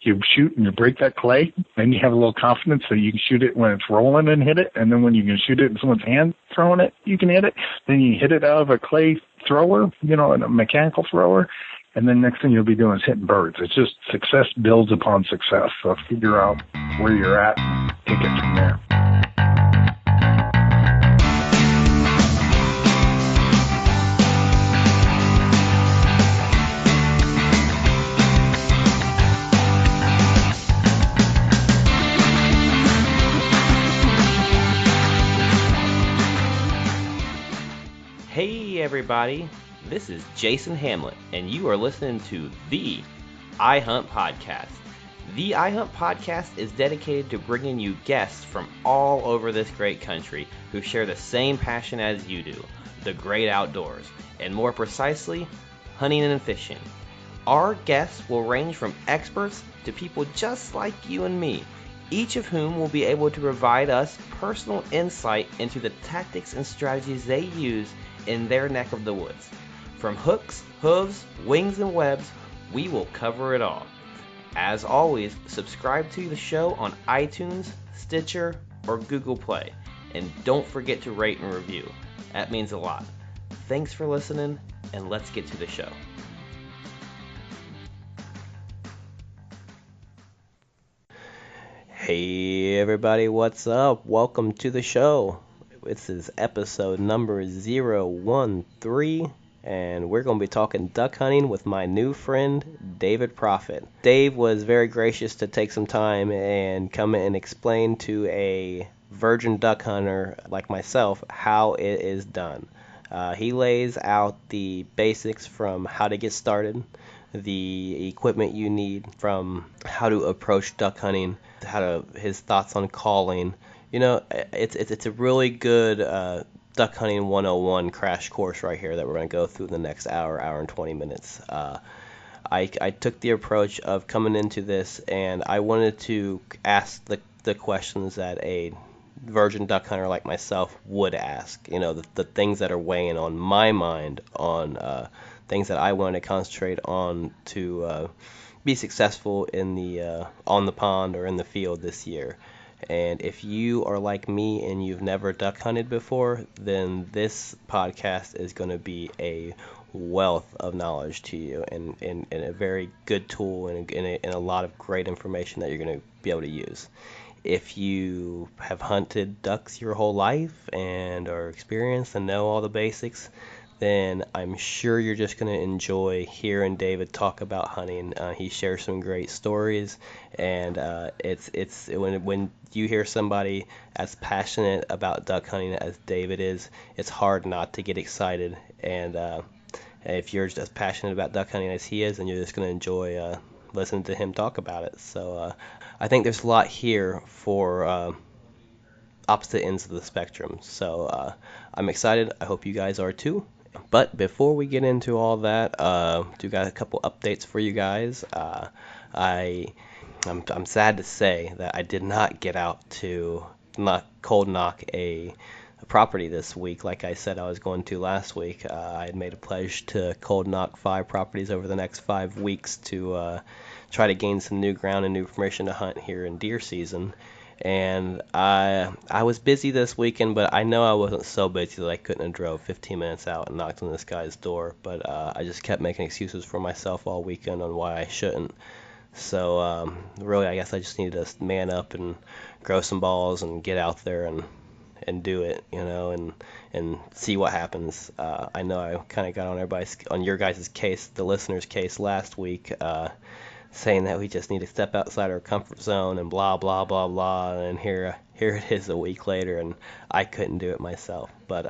you shoot and you break that clay, then you have a little confidence that you can shoot it when it's rolling and hit it, and then when you can shoot it in someone's hand throwing it, you can hit it. Then you hit it out of a clay thrower, a mechanical thrower, and then next thing you'll be doing is hitting birds. It's just success builds upon success. So figure out where you're at, take it from there. Hey everybody, this is Jason Hamlet, and you are listening to the iHUNT Podcast. The iHUNT Podcast is dedicated to bringing you guests from all over this great country who share the same passion as you do, the great outdoors, and more precisely, hunting and fishing. Our guests will range from experts to people just like you and me, each of whom will be able to provide us personal insight into the tactics and strategies they use in their neck of the woods. From hooks, hooves, wings, and webs, we will cover it all. As always, subscribe to the show on iTunes, Stitcher, or Google Play. And don't forget to rate and review. That means a lot. Thanks for listening, and let's get to the show. Hey everybody, what's up? Welcome to the show. This is episode number 013, and we're going to be talking duck hunting with my new friend, David Proffitt. Dave was very gracious to take some time and come and explain to a virgin duck hunter like myself how it is done. He lays out the basics from how to get started, the equipment you need, from how to approach duck hunting, his thoughts on calling. It's a really good duck hunting 101 crash course right here that we're going to go through the next hour and 20 minutes. I took the approach of coming into this, and I wanted to ask the questions that a virgin duck hunter like myself would ask. The things that are weighing on my mind, on things that I want to concentrate on to be successful in the on the pond or in the field this year. And if you are like me and you've never duck hunted before, then this podcast is going to be a wealth of knowledge to you, and a very good tool, and a lot of great information that you're going to be able to use. If you have hunted ducks your whole life and are experienced and know all the basics, then I'm sure you're just going to enjoy hearing David talk about hunting. He shares some great stories, and it's when you hear somebody as passionate about duck hunting as David is, it's hard not to get excited. And if you're just as passionate about duck hunting as he is, then you're just going to enjoy listening to him talk about it. So I think there's a lot here for opposite ends of the spectrum. So I'm excited. I hope you guys are too. But before we get into all that, do got a couple updates for you guys. I'm sad to say that I did not get out to cold knock a property this week like I said I was going to last week. I had made a pledge to cold knock 5 properties over the next 5 weeks to try to gain some new ground and new permission to hunt here in deer season. And I was busy this weekend, but I know I wasn't so busy that I couldn't have drove 15 minutes out and knocked on this guy's door. But I just kept making excuses for myself all weekend on why I shouldn't. So really, I guess I just needed to man up and grow some balls and get out there and do it, and see what happens. I know I kind of got on your guys' case, the listeners' case last week, saying that we just need to step outside our comfort zone and blah, blah, blah, blah, and here it is a week later, and I couldn't do it myself. But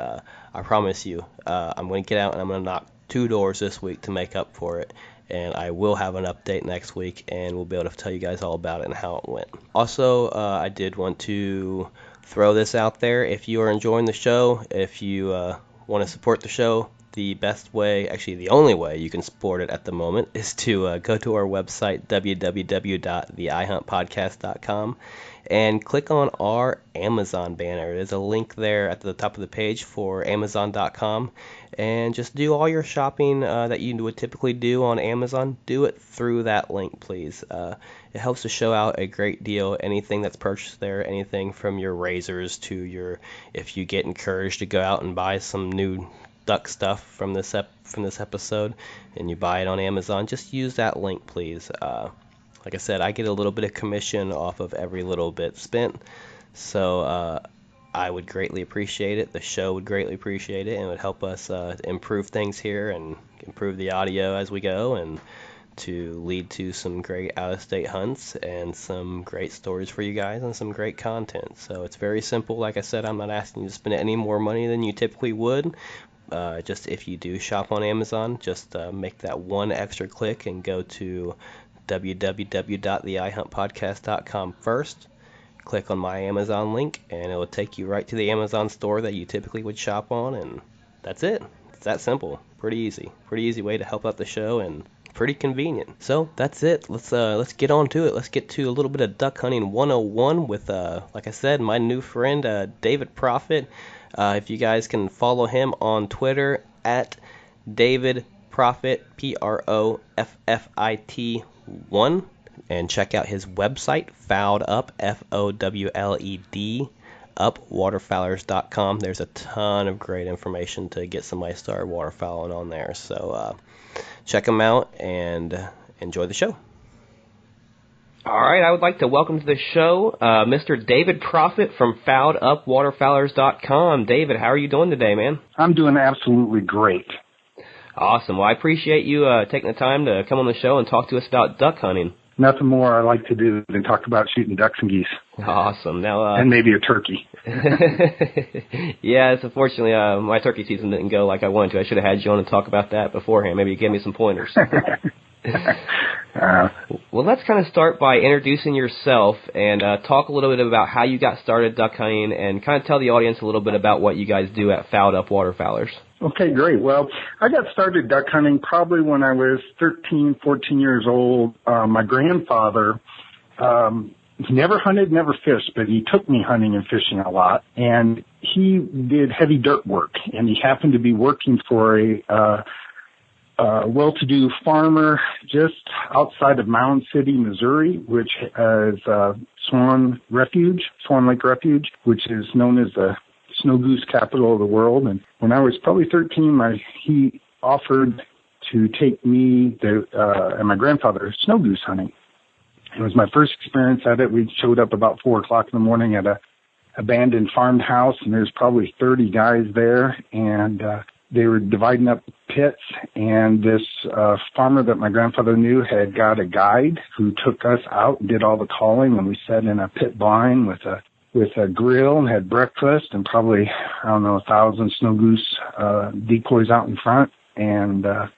I promise you, I'm going to get out and I'm going to knock 2 doors this week to make up for it, and I will have an update next week, and we'll be able to tell you guys all about it and how it went. Also, I did want to throw this out there. If you are enjoying the show, if you want to support the show, the best way, actually the only way you can support it at the moment is to go to our website, www.theihuntpodcast.com, and click on our Amazon banner. There's a link there at the top of the page for Amazon.com, and just do all your shopping that you would typically do on Amazon. Do it through that link, please. It helps to show out a great deal. Anything that's purchased there, anything from your razors to your, if you get encouraged to go out and buy some new duck stuff from this episode, and you buy it on Amazon, just use that link, please. Like I said, I get a little bit of commission off of every little bit spent, so I would greatly appreciate it. The show would greatly appreciate it, and it would help us improve things here and improve the audio as we go, and to lead to some great out-of-state hunts and some great stories for you guys and some great content. So it's very simple. Like I said, I'm not asking you to spend any more money than you typically would. Just if you do shop on Amazon, just make that one extra click and go to www.theihuntpodcast.com first. Click on my Amazon link, and it will take you right to the Amazon store that you typically would shop on, and that's it. It's that simple. Pretty easy way to help out the show, and pretty convenient. So that's it. Let's get on to it. Let's get to a little bit of duck hunting 101 with, like I said, my new friend David Proffitt. If you guys can follow him on Twitter at David Proffitt, Proffitt1, and check out his website, Fouled Up, FOWLED, upwaterfowlers.com. There's a ton of great information to get somebody started waterfowling on there. So check him out and enjoy the show. All right, I would like to welcome to the show Mr. David Proffitt from FouledUpWaterfowlers.com. David, how are you doing today, man? I'm doing absolutely great. Awesome. Well, I appreciate you taking the time to come on the show and talk to us about duck hunting. Nothing more I like to do than talk about shooting ducks and geese. Awesome. Now, and maybe a turkey. Yes, unfortunately, my turkey season didn't go like I wanted to. I should have had you on to talk about that beforehand. Maybe you gave me some pointers. Well, let's kind of start by introducing yourself and talk a little bit about how you got started duck hunting, and kind of tell the audience a little bit about what you guys do at Fouled Up Waterfowlers. Okay, great. Well, I got started duck hunting probably when I was 13, 14 years old. My grandfather, he never hunted, never fished, but he took me hunting and fishing a lot. And he did heavy dirt work, and he happened to be working for a well-to-do farmer just outside of Mound City, Missouri, which is Swan Lake Refuge, which is known as the snow goose capital of the world. And when I was probably 13, he offered to take me and my grandfather snow goose hunting. It was my first experience at it. We showed up about 4 o'clock in the morning at a abandoned farmhouse, and there's probably 30 guys there, and they were dividing up pits, and this farmer that my grandfather knew had got a guide who took us out and did all the calling, and we sat in a pit blind with a grill and had breakfast and probably, 1,000 snow goose decoys out in front. And I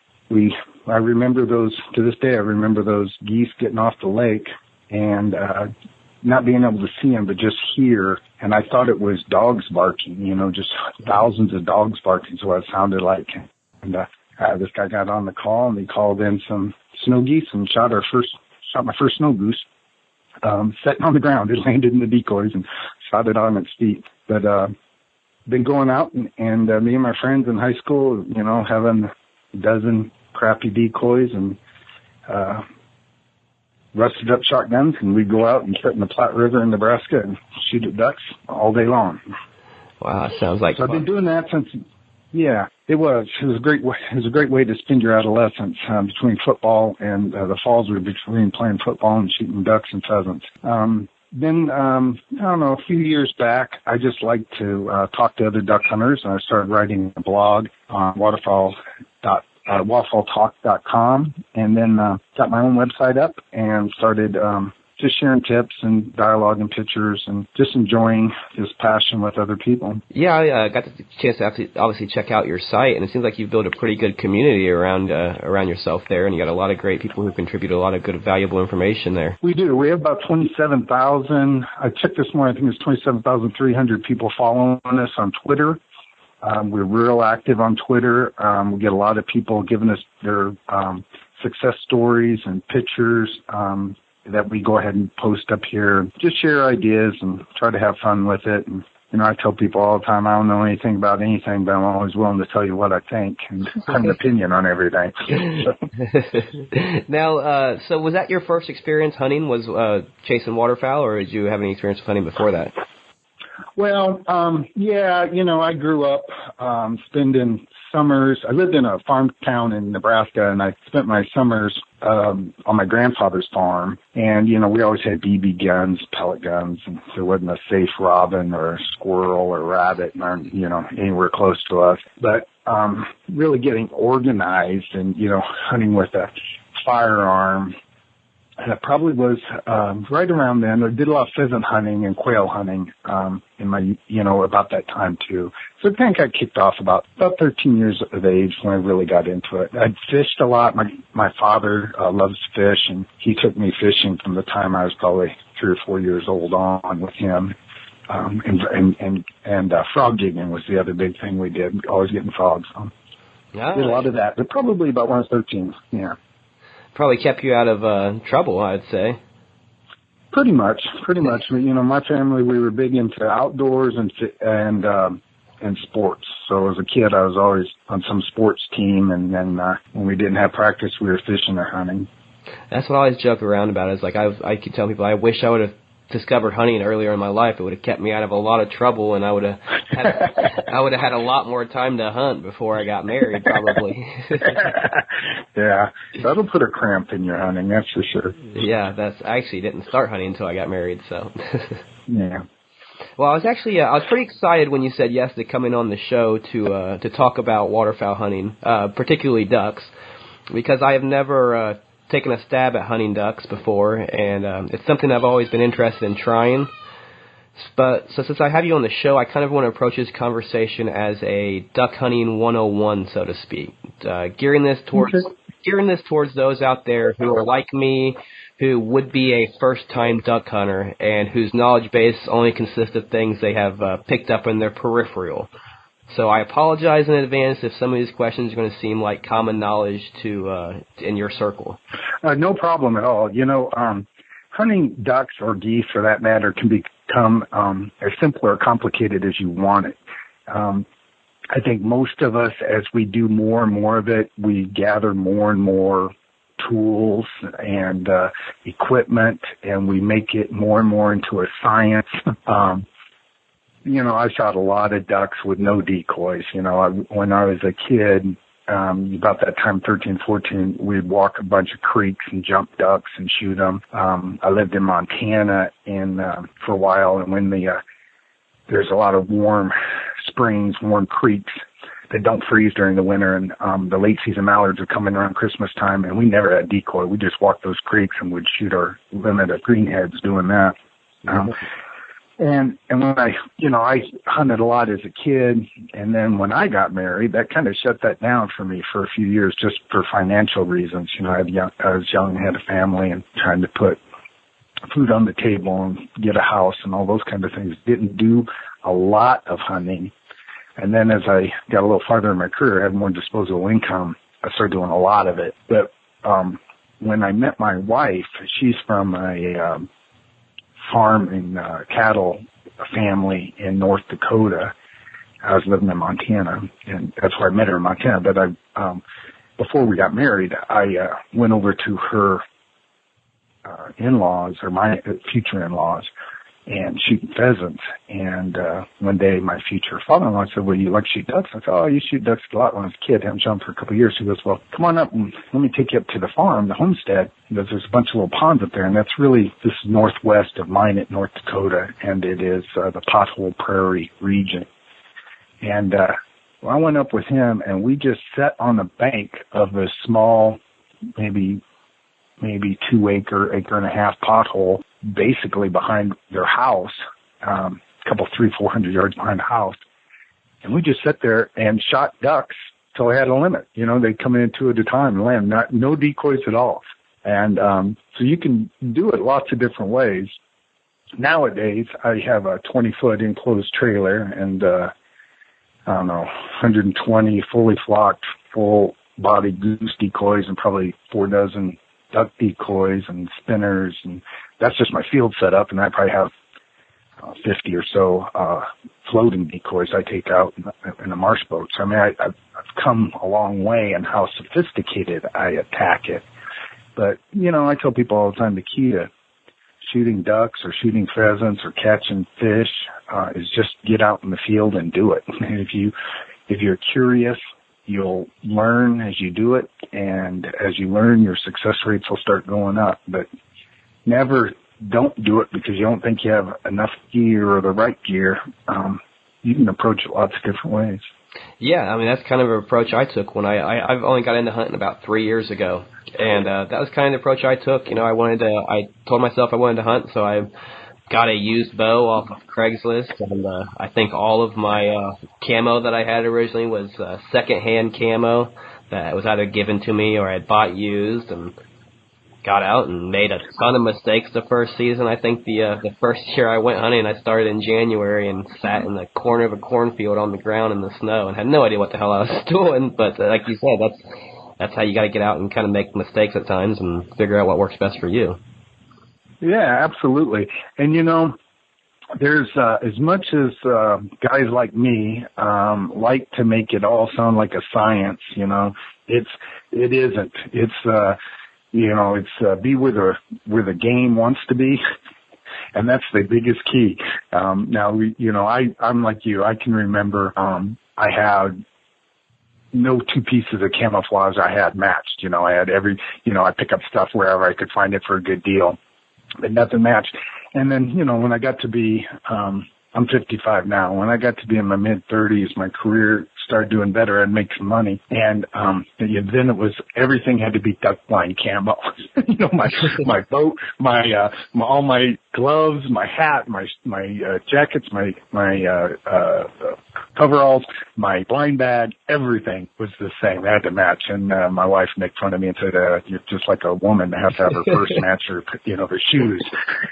remember those, to this day, I remember those geese getting off the lake and not being able to see them, but just hear. And I thought it was dogs barking, just thousands of dogs barking is what it sounded like. And this guy got on the call, and he called in some snow geese and shot my first snow goose. Sitting on the ground. It landed in the decoys and shot it on its feet. But been going out and me and my friends in high school, having a dozen crappy decoys and rusted up shotguns, and we'd go out and sit in the Platte River in Nebraska and shoot at ducks all day long. Wow, that sounds like fun. I've been doing that since. Yeah, it was. It was a great way to spend your adolescence between football and the falls were between playing football and shooting ducks and pheasants. Then, a few years back, I just liked to talk to other duck hunters, and I started writing a blog on waterfalltalk.com, and then got my own website up and started just sharing tips and dialogue and pictures and just enjoying this passion with other people. Yeah, I got the chance to obviously check out your site, and it seems like you've built a pretty good community around yourself there, and you got a lot of great people who contribute a lot of good, valuable information there. We do. We have about 27,000. I checked this morning. I think it's 27,300 people following us on Twitter. We're real active on Twitter. We get a lot of people giving us their success stories and pictures that we go ahead and post up here. Just share ideas and try to have fun with it. And, you know, I tell people all the time, I don't know anything about anything, but I'm always willing to tell you what I think and have an opinion on everything. Now, so was that your first experience hunting, was chasing waterfowl, or did you have any experience with hunting before that? Well, yeah, you know, I grew up spending summers. I lived in a farm town in Nebraska, and I spent my summers on my grandfather's farm. And, you know, we always had BB guns, pellet guns, and there wasn't a safe robin or squirrel or rabbit, you know, anywhere close to us. But really getting organized and, you know, hunting with a firearm, that probably was right around then. I did a lot of pheasant hunting and quail hunting in my, you know, about that time too. So it kind of got kicked off about 13 years of age when I really got into it. I'd fished a lot. My father loves to fish, and he took me fishing from the time I was probably 3 or 4 years old on with him. And frog jigging was the other big thing we did. Always getting frogs. Did a lot of that, but probably about when I was 13. Yeah. Probably kept you out of trouble, I'd say. Pretty much. You know, my family, we were big into outdoors and sports. So as a kid, I was always on some sports team, and then when we didn't have practice, we were fishing or hunting. That's what I always joke around about. Is like I keep telling people, I wish I would have discovered hunting earlier in my life. It would have kept me out of a lot of trouble, and I would have had a lot more time to hunt before I got married, probably. Yeah, that'll put a cramp in your hunting, that's for sure. Yeah, I actually didn't start hunting until I got married, so. Yeah. Well, I was pretty excited when you said yes to coming on the show to talk about waterfowl hunting, particularly ducks, because I have never taken a stab at hunting ducks before, and it's something I've always been interested in trying. But so since I have you on the show, I kind of want to approach this conversation as a duck hunting 101, so to speak, gearing this towards those out there who are like me, who would be a first-time duck hunter and whose knowledge base only consists of things they have picked up in their peripheral. So I apologize in advance if some of these questions are going to seem like common knowledge in your circle. No problem at all. You know, hunting ducks or geese, for that matter, can become as simple or complicated as you want it. I think most of us, as we do more and more of it, we gather more and more tools and equipment, and we make it more and more into a science. You know, I shot a lot of ducks with no decoys. You know, when I was a kid, about that time, 13, 14, we'd walk a bunch of creeks and jump ducks and shoot them. I lived in Montana for a while, and when there's a lot of warm springs, warm creeks that don't freeze during the winter, and the late season mallards are coming around Christmas time, and we never had decoy. We just walked those creeks and would shoot our limit of greenheads doing that. And when I hunted a lot as a kid, and then when I got married, that kind of shut that down for me for a few years, just for financial reasons. You know, I was young and had a family and trying to put food on the table and get a house and all those kind of things. Didn't do a lot of hunting. And then as I got a little farther in my career, I had more disposable income, I started doing a lot of it. But when I met my wife, she's from a farm and cattle family in North Dakota. I was living in Montana, and that's where I met her in Montana. But before we got married, I went over to her in-laws, or my future in-laws, and shooting pheasants. And one day my future father-in-law said, well, you like to shoot ducks? I said, oh, I used to shoot ducks a lot when I was a kid. I haven't shot them for a couple of years. He goes, well, come on up and let me take you up to the farm, the homestead. There's a bunch of little ponds up there, and this is northwest of Minot, North Dakota, and it is the Pothole Prairie region. And I went up with him, and we just sat on the bank of a small, maybe 2 acre and a half pothole, basically behind their house, a couple, 300-400 yards behind the house. And we just sat there and shot ducks till I had a limit. You know, they'd come in 2 at a time and land, no decoys at all. And so you can do it lots of different ways. Nowadays, I have a 20-foot enclosed trailer, and I don't know, 120 fully flocked, full body goose decoys and probably 4 dozen duck decoys and spinners. And that's just my field setup. And I probably have 50 or so floating decoys I take out in the marsh boats. I mean, I've come a long way in how sophisticated I attack it. But, you know, I tell people all the time the key to shooting ducks or shooting pheasants or catching fish is just get out in the field and do it. And if you're curious, you'll learn as you do it, and as you learn, your success rates will start going up. But never don't do it because you don't think you have enough gear or the right gear. You can approach it lots of different ways. Yeah, I mean, that's kind of an approach I took when I've only got into hunting about 3 years ago. And that was kind of the approach I took. You know, I told myself I wanted to hunt, so I got a used bow off of Craigslist. And I think all of my camo that I had originally was secondhand camo that was either given to me or I had bought used, and got out and made a ton of mistakes the first season. I think the first year I went hunting, I started in January and sat in the corner of a cornfield on the ground in the snow and had no idea what the hell I was doing. But like you said, that's how you got to get out and kind of make mistakes at times and figure out what works best for you. Yeah, absolutely. And, you know, there's as much as guys like me like to make it all sound like a science, you know, it isn't. It's you know, it's be where the game wants to be, and that's the biggest key. Now, you know, I'm like you. I can remember I had no two pieces of camouflage I had matched. You know, I had I pick up stuff wherever I could find it for a good deal, but nothing matched. And then, you know, when I got to be, I'm 55 now. When I got to be in my mid-30s, my career started doing better and make some money. And then it was everything had to be duck blind camo. You know, my boat, all my gloves, my hat, my jackets, my coveralls, my blind bag, everything was the same. I had to match. And my wife made fun of me and said, "You're just like a woman to have her purse match her, you know, her shoes."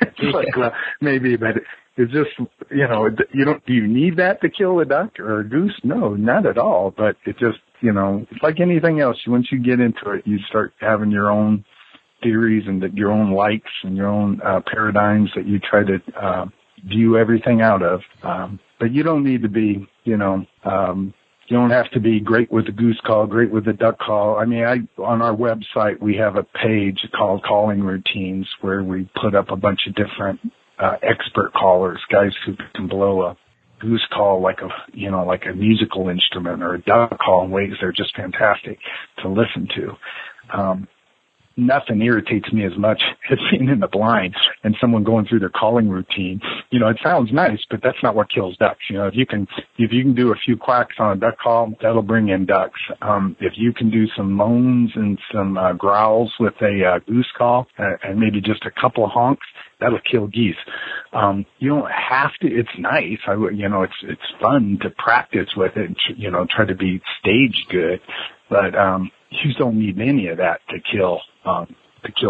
It's like, well, maybe, but it's just, you know, do you need that to kill a duck or a goose? No, not at all. But it just, you know, it's like anything else. Once you get into it, you start having your own theories and your own likes and your own paradigms that you try to view everything out of. But you don't need to be, you know, you don't have to be great with the goose call, great with the duck call. I mean, on our website, we have a page called Calling Routines where we put up a bunch of different expert callers, guys who can blow a goose call like a musical instrument, or a duck call in ways that are just fantastic to listen to. Nothing irritates me as much as being in the blind and someone going through their calling routine. You know, it sounds nice, but that's not what kills ducks. You know, if you can do a few quacks on a duck call, that'll bring in ducks. If you can do some moans and some growls with a goose call and maybe just a couple of honks, that'll kill geese. You don't have to. It's nice. It's fun to practice with it. You know, try to be stage good, but you don't need any of that to kill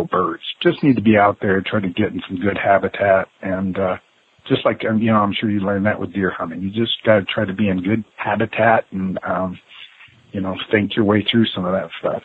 birds. Just need to be out there, try to get in some good habitat, and just like I'm sure you learned that with deer hunting. You just got to try to be in good habitat and think your way through some of that stuff.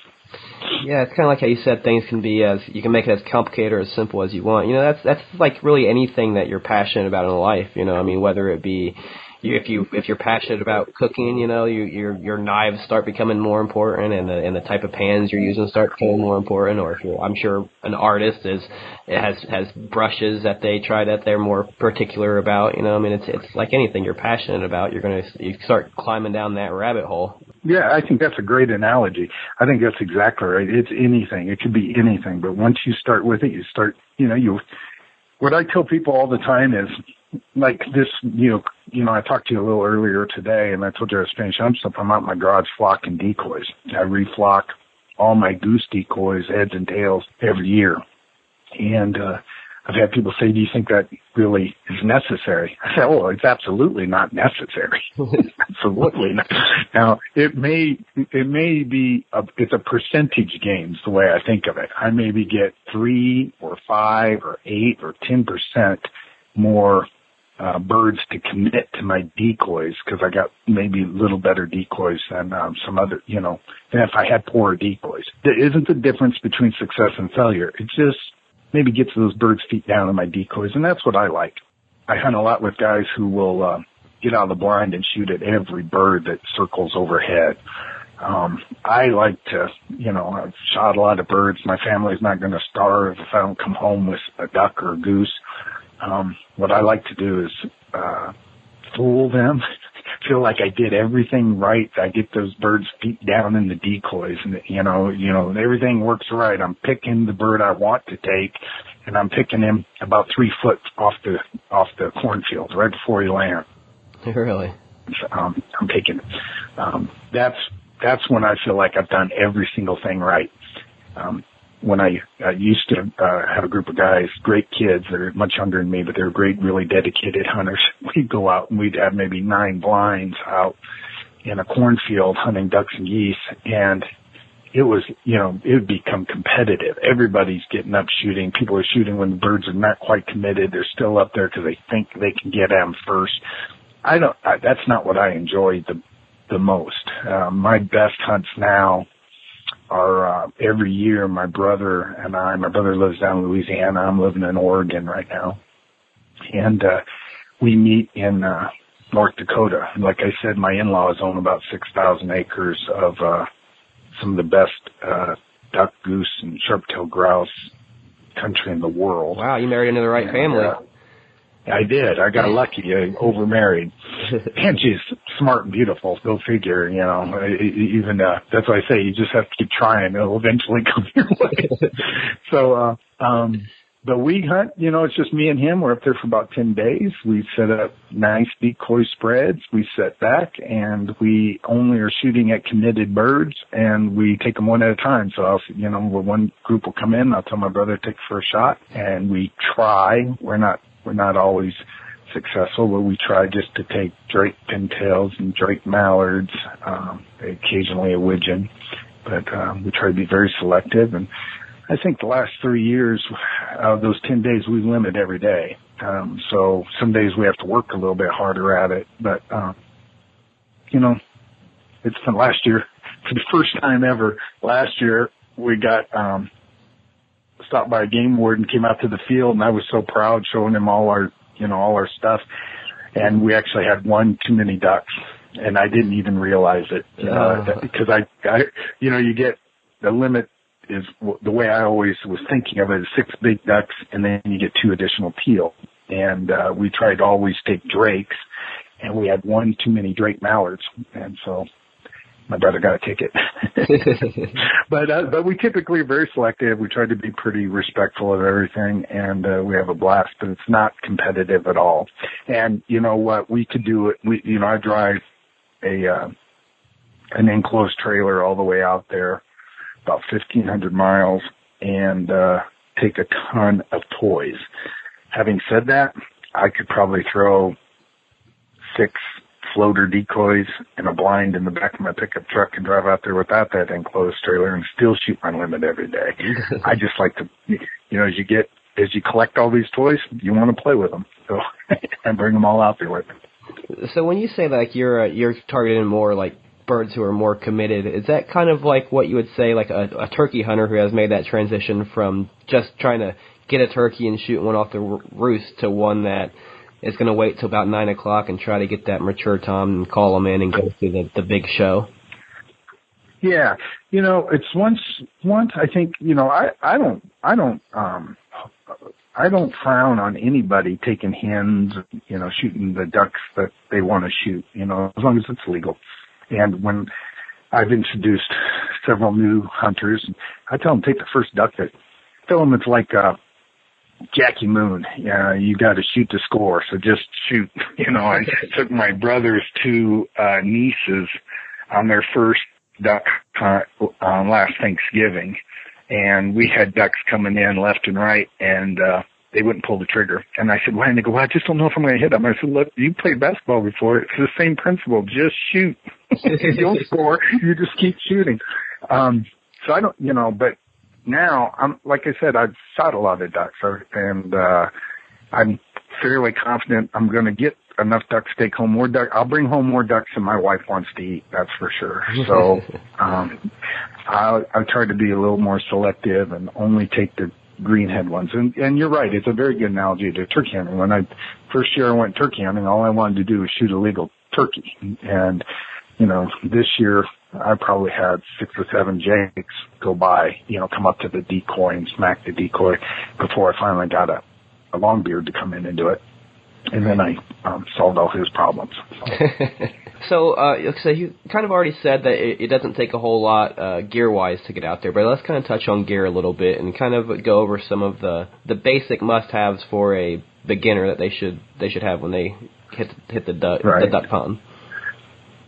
Yeah, it's kind of like how you said things can be you can make it as complicated or as simple as you want. You know, that's like really anything that you're passionate about in life. You know, I mean, whether it be if you're passionate about cooking, you know, your knives start becoming more important, and the type of pans you're using start becoming more important. Or if I'm sure an artist has brushes that they're more particular about. You know, I mean, it's like anything you're passionate about, you start climbing down that rabbit hole. Yeah, I think that's a great analogy. I think that's exactly right. It's anything. It could be anything, but once you start with it, you start. What I tell people all the time is, like this, I talked to you a little earlier today, and I told you I was finishing up stuff. I'm out in my garage flocking decoys. I reflock all my goose decoys, heads and tails, every year. And I've had people say, "Do you think that really is necessary?" I say, "Oh, it's absolutely not necessary. Absolutely not." Now, it may be it's a percentage game, is the way I think of it. I maybe get 3 or 5 or 8 or 10% more birds to commit to my decoys, because I got maybe a little better decoys than some other, than if I had poorer decoys. There isn't the difference between success and failure. It just maybe gets those birds' feet down in my decoys, and that's what I like. I hunt a lot with guys who will get out of the blind and shoot at every bird that circles overhead. I like to, I've shot a lot of birds. My family's not going to starve if I don't come home with a duck or a goose. What I like to do is fool them, feel like I did everything right. I get those birds' feet down in the decoys, and everything works right. I'm picking the bird I want to take, and I'm picking him about 3 foot off the cornfield right before he lands. Really? I'm picking. That's when I feel like I've done every single thing right. When I used to have a group of guys, great kids, they're much younger than me, but they're great, really dedicated hunters. We'd go out and we'd have maybe 9 blinds out in a cornfield hunting ducks and geese, and it was, it would become competitive. Everybody's getting up shooting. People are shooting when the birds are not quite committed. They're still up there because they think they can get at them first. That's not what I enjoy the most. My best hunts now are every year my brother lives down in Louisiana. I'm living in Oregon right now. And we meet in North Dakota. Like I said, my in-laws own about 6,000 acres of some of the best duck, goose, and sharp-tailed grouse country in the world. Wow, you married into the right family. I did. I got lucky. I overmarried. And she's smart and beautiful. Go figure, even, that's why I say you just have to keep trying. It'll eventually come your way. So, but we hunt, it's just me and him. We're up there for about 10 days. We set up nice decoy spreads. We set back, and we only are shooting at committed birds, and we take them one at a time. So one group will come in, I'll tell my brother to take the first shot, and we try. We're not always successful, but we try just to take drake pintails and drake mallards, occasionally a widgeon, but we try to be very selective. And I think the last 3 years, out of those 10 days, we limit every day. So some days we have to work a little bit harder at it, but it's been last year, for the first time ever, last year we got stopped by a game warden, came out to the field, and I was so proud showing him all our stuff. And we actually had one too many ducks, and I didn't even realize it, because you get the limit is the way I always was thinking of it is 6 big ducks, and then you get 2 additional teal. And we tried to always take drakes, and we had one too many drake mallards, and so my brother got a ticket. But we typically are very selective. We try to be pretty respectful of everything, and we have a blast, but it's not competitive at all. And you know what? We could do it. I drive an enclosed trailer all the way out there, about 1,500 miles, and take a ton of toys. Having said that, I could probably throw 6 floater decoys and a blind in the back of my pickup truck and drive out there without that enclosed trailer and still shoot my limit every day. I just like to, as you collect all these toys, you want to play with them. So I bring them all out there with me. So when you say like you're targeting more like birds who are more committed, is that kind of like what you would say like a turkey hunter who has made that transition from just trying to get a turkey and shoot one off the roost to one that is going to wait till about 9 o'clock and try to get that mature tom and call them in and go through the big show? Yeah, it's once I think I don't frown on anybody taking hens, shooting the ducks that they want to shoot, as long as it's legal. And when I've introduced several new hunters, I tell them take the first duck tell them it's like Jackie Moon. You got to shoot to score, so just shoot. I took my brother's 2 nieces on their first duck hunt last Thanksgiving, and we had ducks coming in left and right, and they wouldn't pull the trigger. And I said, why? And they go, well, I just don't know if I'm going to hit them. I said, look, you played basketball before. It's the same principle. Just shoot. You don't score. You just keep shooting. So I don't, but now, like I said, I've shot a lot of ducks, and I'm fairly confident I'm going to get enough ducks to take home more ducks. I'll bring home more ducks than my wife wants to eat, that's for sure. So I'll try to be a little more selective and only take the greenhead ones. And you're right, it's a very good analogy to turkey hunting. When first year I went turkey hunting, all I wanted to do was shoot a legal turkey. And, this year I probably had 6 or 7 jakes go by, come up to the decoy and smack the decoy before I finally got a longbeard to come in and do it. And then I solved all his problems. So you kind of already said that it doesn't take a whole lot gear-wise to get out there, but let's kind of touch on gear a little bit and kind of go over some of the basic must-haves for a beginner that they should have when they hit the duck pond.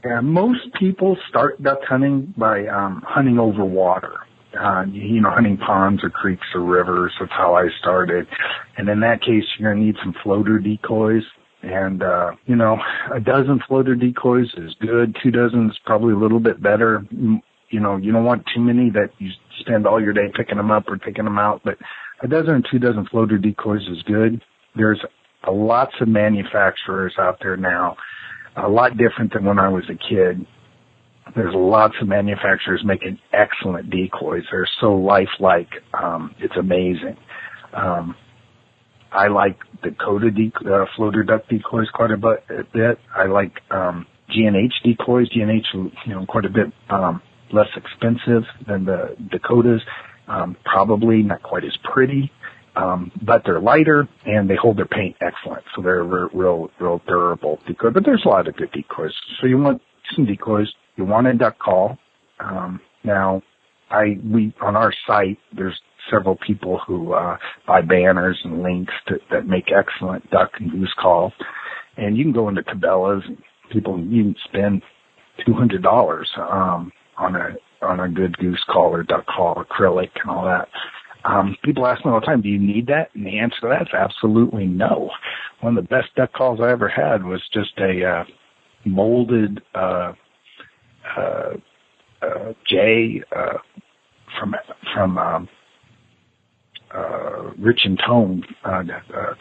Yeah, most people start duck hunting by hunting over water. Hunting ponds or creeks or rivers. That's how I started. And in that case, you're going to need some floater decoys. And, a dozen floater decoys is good. 2 dozen is probably a little bit better. You don't want too many that you spend all your day picking them up or taking them out. But a dozen or 2 dozen floater decoys is good. There's lots of manufacturers out there now, a lot different than when I was a kid. There's lots of manufacturers making excellent decoys. They're so lifelike. It's amazing. I like Dakota floater duck decoys quite a bit. I like G&H decoys. G&H, quite a bit less expensive than the Dakotas. Probably not quite as pretty, but they're lighter and they hold their paint excellent. So they're real durable decoy. But there's a lot of good decoys. So you want some decoys. You want a duck call. Now, on our site, there's several people who buy banners and links that make excellent duck and goose calls. And you can go into Cabela's. You can spend $200 on a good goose call or duck call, acrylic and all that. People ask me all the time, do you need that? And the answer to that is absolutely no. One of the best duck calls I ever had was just a molded Jay from Rich and Tone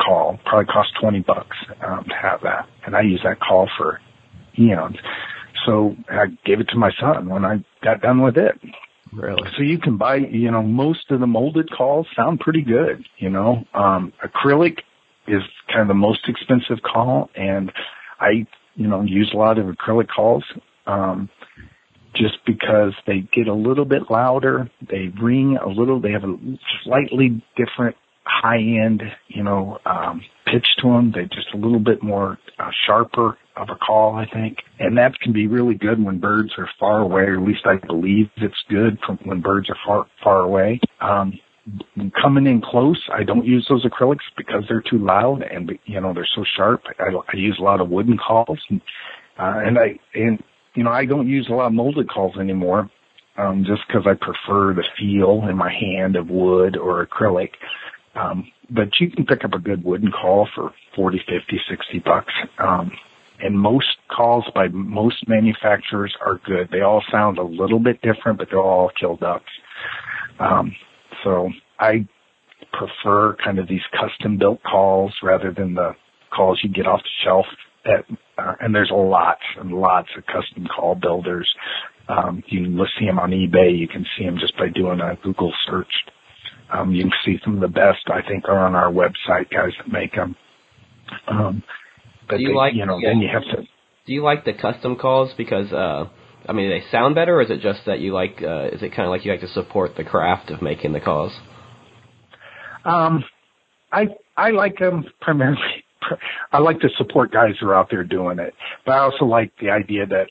call. Probably cost $20 to have that, and I used that call for eons. So I gave it to my son when I got done with it. Really? So you can buy, most of the molded calls sound pretty good. Acrylic is kind of the most expensive call, and I use a lot of acrylic calls. Just because they get a little bit louder, they ring a little, they have a slightly different high-end, pitch to them. They're just a little bit more sharper of a call, I think. And that can be really good when birds are far away, or at least I believe it's good when birds are far away. Coming in close, I don't use those acrylics because they're too loud and, they're so sharp. I use a lot of wooden calls, I don't use a lot of molded calls anymore, just because I prefer the feel in my hand of wood or acrylic. But you can pick up a good wooden call for $40, $50, $60. And most calls by most manufacturers are good. They all sound a little bit different, but they'll all kill ducks. So I prefer kind of these custom-built calls rather than the calls you get off the shelf. And there's lots and lots of custom call builders. You can see them on eBay. You can see them just by doing a Google search. You can see some of the best, I think, are on our website, guys that make them. But then you have to. Do you like the custom calls because, they sound better, or is it just that you like, is it kind of like you like to support the craft of making the calls? I like them primarily. I like to support guys who are out there doing it, but I also like the idea that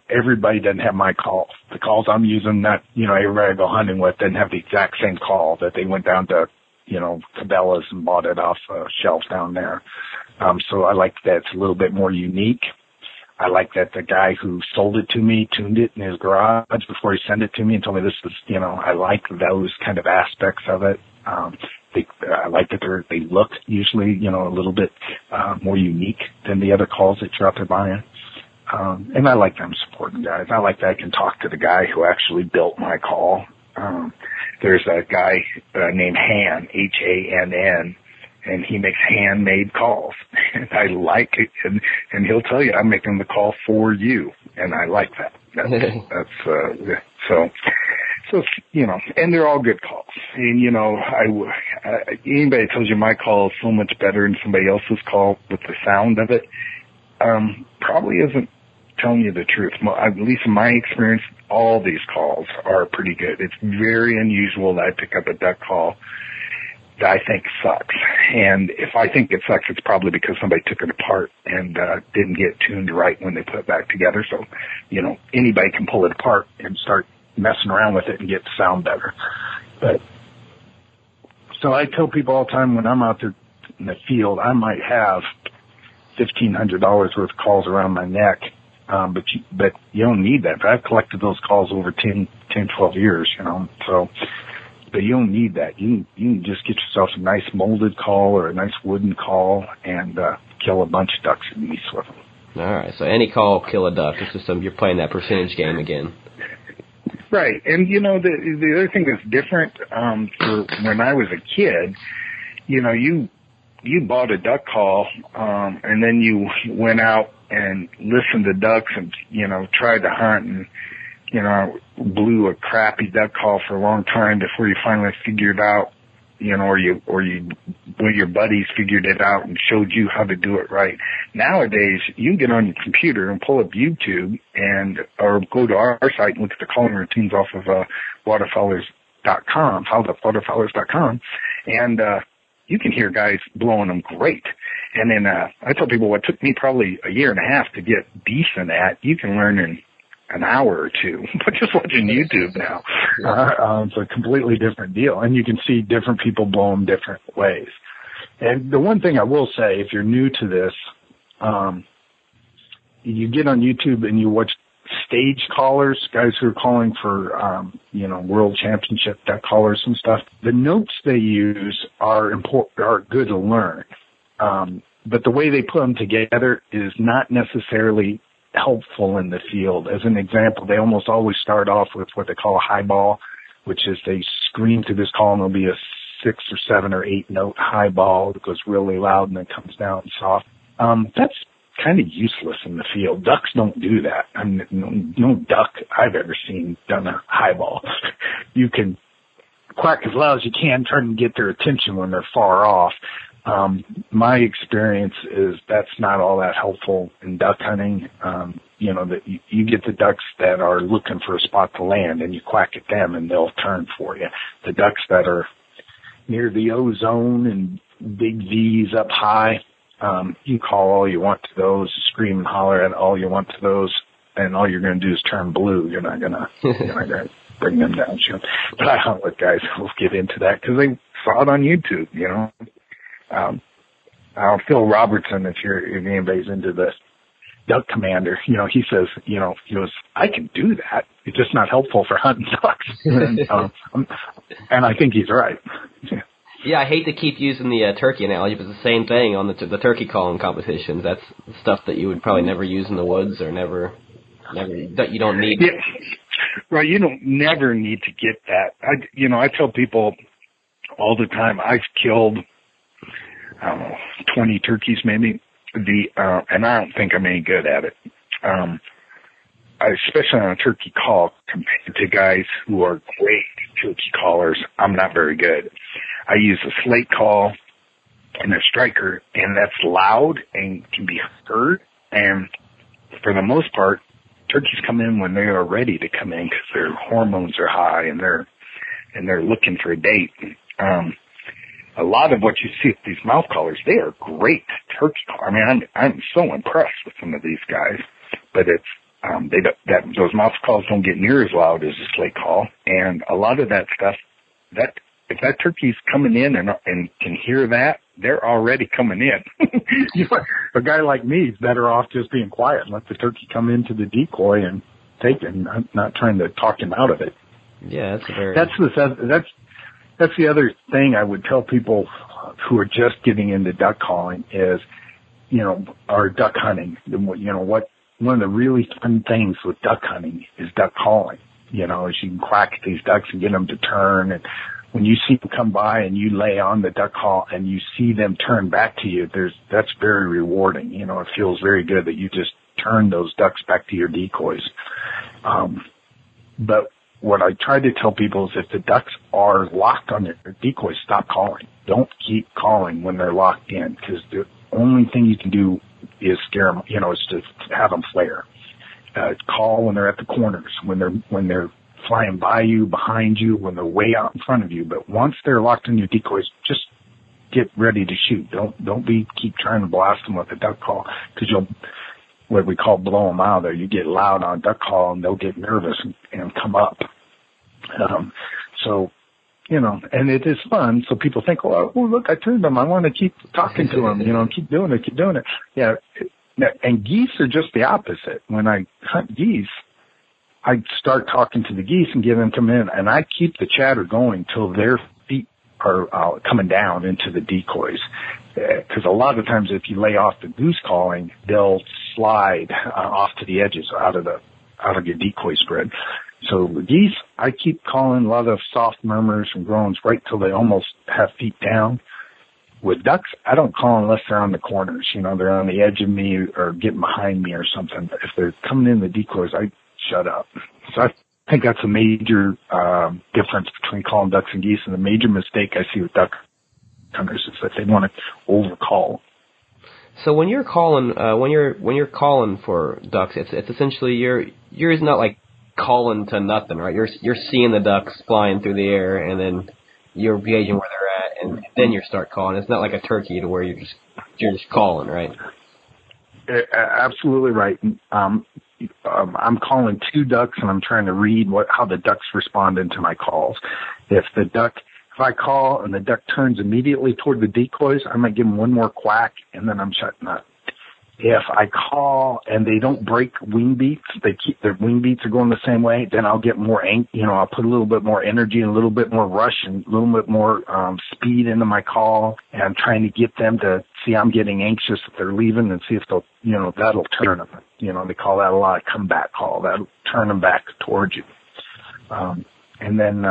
everybody doesn't have my call. The calls I'm using, not, everybody I go hunting with doesn't have the exact same call that they went down to, Cabela's and bought it off a shelf down there. So I like that it's a little bit more unique. I like that the guy who sold it to me tuned it in his garage before he sent it to me and told me this is, I like those kind of aspects of it. I like that they look usually, a little bit more unique than the other calls that you're out there buying. And I like them supporting guys. I like that I can talk to the guy who actually built my call. There's a guy named Han, Hann, and he makes handmade calls. And I like it, and he'll tell you, I'm making the call for you, and I like that. So, you know, and they're all good calls. And, you know, anybody tells you my call is so much better than somebody else's call with the sound of it, probably isn't telling you the truth. At least in my experience, all these calls are pretty good. It's very unusual that I pick up a duck call that I think sucks. And if I think it sucks, it's probably because somebody took it apart and didn't get tuned right when they put it back together. So, you know, anybody can pull it apart and start messing around with it and get the sound better. But so I tell people all the time when I'm out there in the field, I might have $1,500 worth of calls around my neck, but you don't need that. But I've collected those calls over 10, 12 years, you know. So, but you don't need that. You can just get yourself a nice molded call or a nice wooden call and kill a bunch of ducks and geese with them. All right, so any call, kill a duck. It's just you're playing that percentage game again. Right, and you know the other thing that's different for when I was a kid, you know, you bought a duck call, and then you went out and listened to ducks and, you know, tried to hunt and, you know, blew a crappy duck call for a long time before you finally figured out, you know, one of your buddies figured it out and showed you how to do it right. Nowadays, you can get on your computer and pull up YouTube or go to our site and look at the calling routines off of waterfowlers.com, waterfowlers.com, and you can hear guys blowing them great. And then I tell people what took me probably a year and a half to get decent at, you can learn in an hour or two, but just watching YouTube now. It's a completely different deal. And you can see different people blow them different ways. And the one thing I will say, if you're new to this, you get on YouTube and you watch stage callers, guys who are calling for, you know, world championship duck callers and stuff. The notes they use are good to learn. But the way they put them together is not necessarily helpful in the field. As an example, they almost always start off with what they call a high ball, which is they scream through this call and there'll be a 6 or 7 or 8 note high ball that goes really loud and then comes down soft. That's kind of useless in the field. Ducks don't do that. I mean, no duck I've ever seen done a high ball. You can quack as loud as you can, try and get their attention when they're far off. My experience is that's not all that helpful in duck hunting. You know, that you get the ducks that are looking for a spot to land and you quack at them and they'll turn for you. The ducks that are near the ozone and big V's up high, you call all you want to those, scream and holler at all you want to those, and all you're going to do is turn blue. You're not going to bring them down. But I hunt with guys who will get into that because they saw it on YouTube, you know. Phil Robertson, if anybody's into the duck commander, you know, he says, you know, he goes, I can do that. It's just not helpful for hunting ducks. And I think he's right. Yeah, I hate to keep using the turkey analogy, but it's the same thing on the turkey calling competitions. That's stuff that you would probably never use in the woods or never that you don't need. Yeah. Right, you don't never need to get that. I tell people all the time, I've killed, I don't know, 20 turkeys maybe, and I don't think I'm any good at it. Especially on a turkey call compared to guys who are great turkey callers, I'm not very good. I use a slate call and a striker, and that's loud and can be heard. And for the most part, turkeys come in when they are ready to come in because their hormones are high and they're looking for a date. A lot of what you see with these mouth callers, they are great turkey callers. I mean, I'm so impressed with some of these guys, but it's those mouth calls don't get near as loud as a slate call, and a lot of that stuff if that turkey's coming in and can hear that, they're already coming in. A guy like me is better off just being quiet and let the turkey come into the decoy and take it, and not trying to talk him out of it. Yeah, that's the other thing I would tell people who are just getting into duck calling is, or duck hunting. One of the really fun things with duck hunting is duck calling. As you can quack at these ducks and get them to turn and when you see them come by and you lay on the duck call and you see them turn back to you, that's very rewarding. You know, it feels very good that you just turn those ducks back to your decoys. But what I try to tell people is if the ducks are locked on their decoys, stop calling. Don't keep calling when they're locked in, because the only thing you can do is scare them, you know, is to have them flare. Call when they're at the corners, when they're flying by you, behind you, when they're way out in front of you. But once they're locked in your decoys, just get ready to shoot. Don't keep trying to blast them with a duck call, because you'll, what we call blow them out there. You get loud on a duck call and they'll get nervous and come up. So, you know, and it is fun. So people think, oh, look, I turned them. I want to keep talking to them, you know, keep doing it. Yeah. And geese are just the opposite. When I hunt geese, I start talking to the geese and get them to come in, and I keep the chatter going till their feet are coming down into the decoys. Because a lot of times if you lay off the goose calling, they'll slide off to the edges out of your decoy spread. So the geese, I keep calling a lot of soft murmurs and groans right till they almost have feet down. With ducks, I don't call unless they're on the corners. You know, they're on the edge of me or getting behind me or something. But if they're coming in the decoys, I shut up. So I think that's a major difference between calling ducks and geese. And the major mistake I see with duck hunters is that they want to overcall. So when you're calling, when you're calling for ducks, it's essentially you're not like calling to nothing, right? You're seeing the ducks flying through the air, and then you're gauging where they're at, and then you start calling. It's not like a turkey to where you're just calling, right? Absolutely right. I'm calling two ducks, and I'm trying to read how the ducks respond into my calls. If I call and the duck turns immediately toward the decoys, I might give them one more quack, and then I'm shutting up. If I call and they don't break wing beats, their wing beats are going the same way, then I'll get more, I'll put a little bit more energy and a little bit more rush and a little bit more speed into my call, and I'm trying to get them to see I'm getting anxious if they're leaving and see if they'll, that'll turn them. They call that a lot of comeback call. That'll turn them back towards you. And then,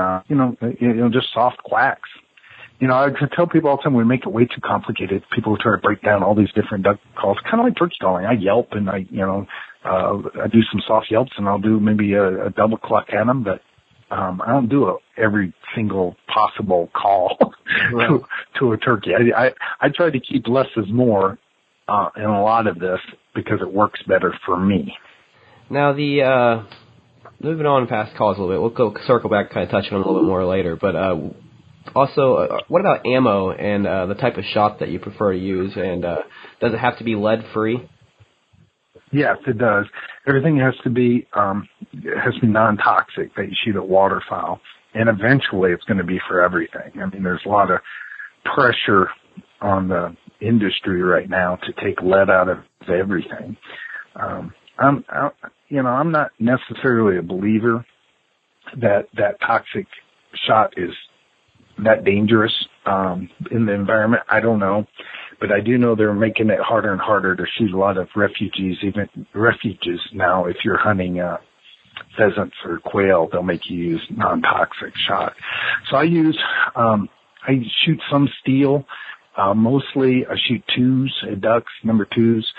just soft quacks. I tell people all the time we make it way too complicated. People try to break down all these different duck calls, kind of like turkey calling. I yelp and I do some soft yelps and I'll do maybe a double cluck at them, but I don't do every single possible call to a turkey. I try to keep less is more in a lot of this because it works better for me. Now moving on past calls a little bit, we'll circle back, kind of touch on them a little bit more later, but also, what about ammo and the type of shot that you prefer to use? And does it have to be lead-free? Yes, it does. Everything has to be non-toxic that you shoot at waterfowl. And eventually it's going to be for everything. I mean, there's a lot of pressure on the industry right now to take lead out of everything. I'm not necessarily a believer that toxic shot is that dangerous in the environment. I don't know, but I do know they're making it harder and harder to shoot a lot of refuges now. If you're hunting pheasants or quail, they'll make you use non-toxic shot. So I shoot some steel. Mostly I shoot ducks, number twos.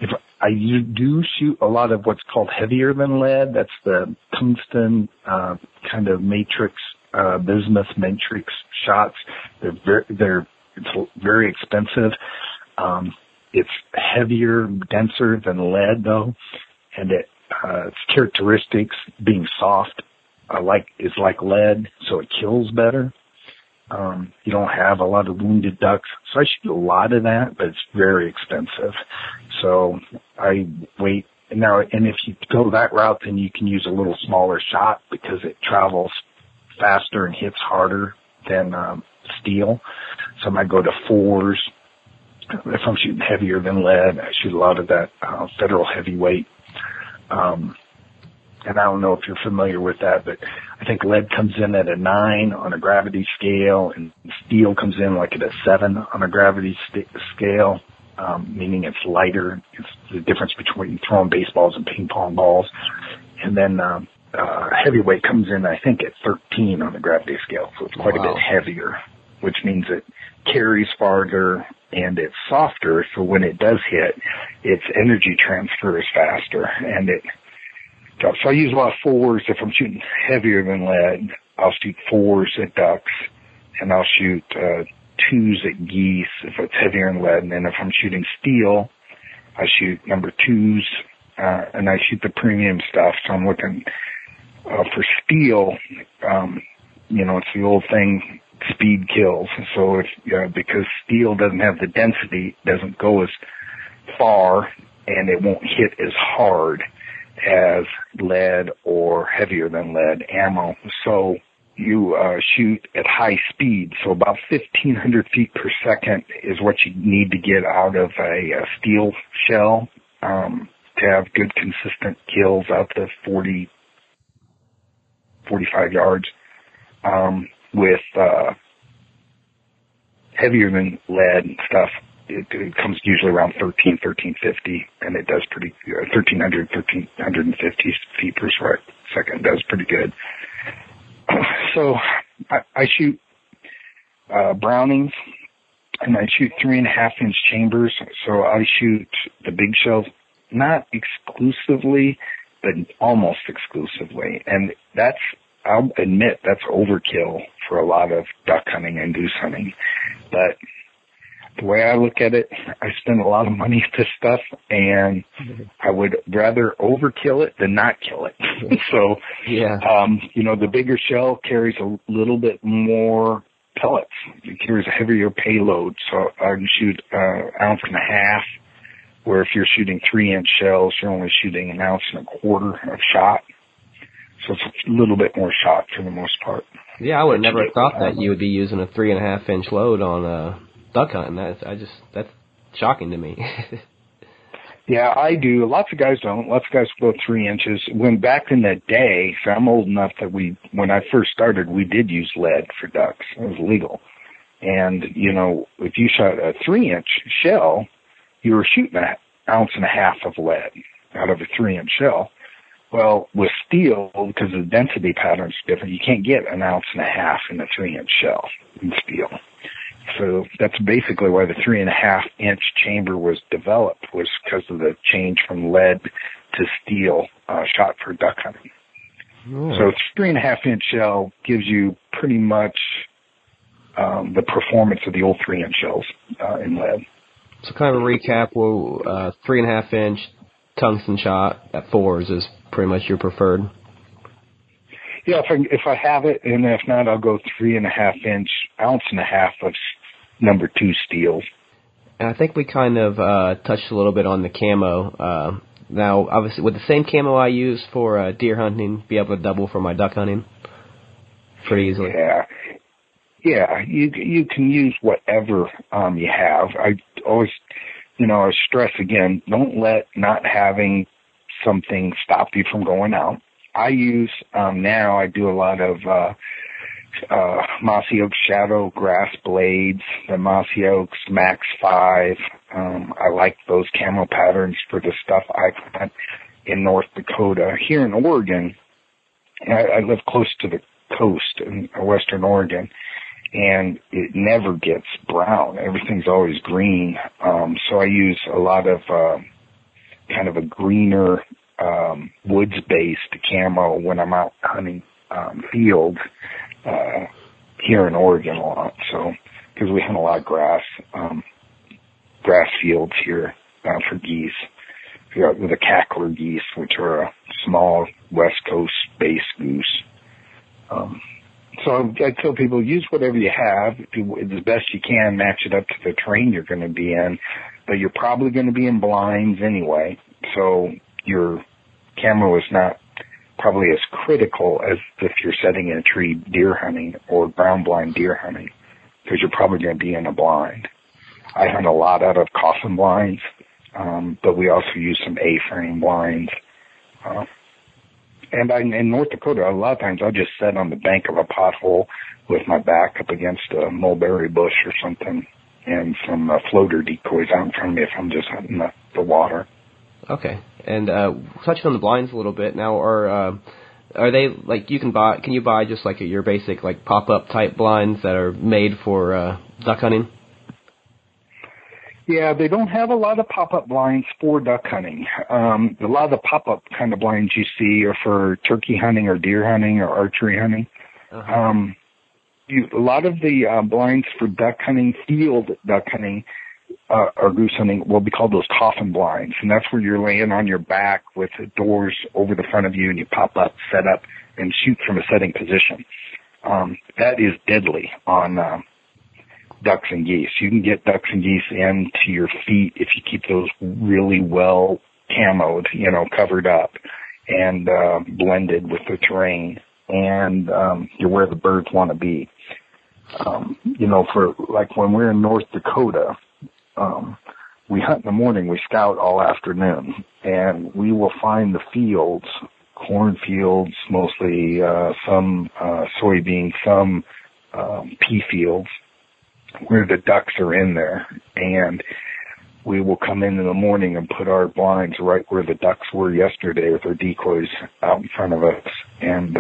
If I do shoot a lot of what's called heavier than lead, that's the tungsten kind of matrix, bismuth matrix shots. It's very expensive. It's heavier, denser than lead though, and its characteristics being soft is like lead, so it kills better. You don't have a lot of wounded ducks, so I shoot a lot of that, but it's very expensive. So I wait now, and if you go that route, then you can use a little smaller shot because it travels faster and hits harder than steel. So I might go to 4s. If I'm shooting heavier than lead, I shoot a lot of that Federal heavyweight. And I don't know if you're familiar with that, but I think lead comes in at a 9 on a gravity scale, and steel comes in like at a 7 on a gravity scale, meaning it's lighter. It's the difference between throwing baseballs and ping pong balls. And then heavyweight comes in, I think, at 13 on the gravity scale, so it's quite a bit heavier, which means it carries farther and it's softer, so when it does hit, its energy transfer is faster, and so I use a lot of 4s. If I'm shooting heavier than lead, I'll shoot 4s at ducks, and I'll shoot 2s at geese if it's heavier than lead, and then if I'm shooting steel, I shoot number 2s, and I shoot the premium stuff, so I'm looking for steel. It's the old thing, speed kills. So because steel doesn't have the density, it doesn't go as far, and it won't hit as hard as lead or heavier than lead ammo. So you shoot at high speed, so about 1,500 feet per second is what you need to get out of a steel shell to have good, consistent kills out to 40, 45 yards. With heavier than lead and stuff, it comes usually around 1350, and it does pretty 1,350 feet per second does pretty good. So I shoot Brownings, and I shoot 3.5-inch chambers. So I shoot the big shells, not exclusively, but almost exclusively. And I'll admit, that's overkill for a lot of duck hunting and goose hunting. But the way I look at it, I spend a lot of money at this stuff, and I would rather overkill it than not kill it. So, the bigger shell carries a little bit more pellets. It carries a heavier payload. So I can shoot 1.5 ounces, where if you're shooting 3-inch shells, you're only shooting 1.25 ounces of shot. So it's a little bit more shot for the most part. Yeah, I would have never thought that you would be using a 3.5-inch load on duck hunting. That's shocking to me. Yeah, I do. Lots of guys don't. Lots of guys go 3 inches. When back in the day, so I'm old enough that when I first started, we did use lead for ducks. It was legal. And, if you shot a 3-inch shell, you were shooting 1.5 ounces of lead out of a 3-inch shell. Well, with steel, because the density pattern is different, you can't get 1.5 ounces in a 3-inch shell in steel. So that's basically why the 3.5-inch chamber was developed, was because of the change from lead to steel shot for duck hunting. Mm. So 3.5-inch shell gives you pretty much the performance of the old 3-inch shells in lead. So kind of a recap, 3.5-inch tungsten shot at 4s is pretty much your preferred. Yeah, if I have it, and if not, I'll go 3.5-inch, 1.5 ounces of number 2 steels. And I think we kind of touched a little bit on the camo. Now, obviously, with the same camo I use for deer hunting, be able to double for my duck hunting pretty easily. Yeah, you can use whatever you have. I always, I stress again, don't let not having something stop you from going out. I use, now I do a lot of Mossy Oak Shadow Grass Blades, the Mossy Oaks Max 5. I like those camo patterns for the stuff I hunt in North Dakota. Here in Oregon, I live close to the coast in western Oregon, and it never gets brown. Everything's always green. So I use a lot of kind of a greener woods-based camo when I'm out hunting fields here in Oregon a lot. So because we hunt a lot of grass fields here for geese. We got the cackler geese, which are a small West Coast-based goose. So I tell people, use whatever you have. Do as best you can, match it up to the terrain you're going to be in. But you're probably going to be in blinds anyway. So your camo is not probably as critical as if you're setting in a tree deer hunting or ground blind deer hunting, because you're probably going to be in a blind. I hunt a lot out of coffin blinds, but we also use some A-frame blinds. And in North Dakota, a lot of times I'll just sit on the bank of a pothole with my back up against a mulberry bush or something, and some floater decoys out in front of me if I'm just hunting the water. Okay. And touching on the blinds a little bit, now are Are they like can you buy just like your basic like pop-up type blinds that are made for duck hunting? Yeah, they don't have a lot of pop-up blinds for duck hunting. A lot of the pop-up kind of blinds you see are for turkey hunting or deer hunting or archery hunting. Uh-huh. A lot of the blinds for duck hunting, field duck hunting, or goose hunting will be called those coffin blinds, and that's where you're laying on your back with the doors over the front of you, and you pop up, set up, and shoot from a setting position. That is deadly on ducks and geese. You can get ducks and geese into your feet if you keep those really well camoed, covered up and blended with the terrain, and you're where the birds want to be. For like when we're in North Dakota, we hunt in the morning, we scout all afternoon, and we will find the fields, cornfields, mostly some soybeans, some pea fields, where the ducks are in there, and we will come in the morning and put our blinds right where the ducks were yesterday with our decoys out in front of us, and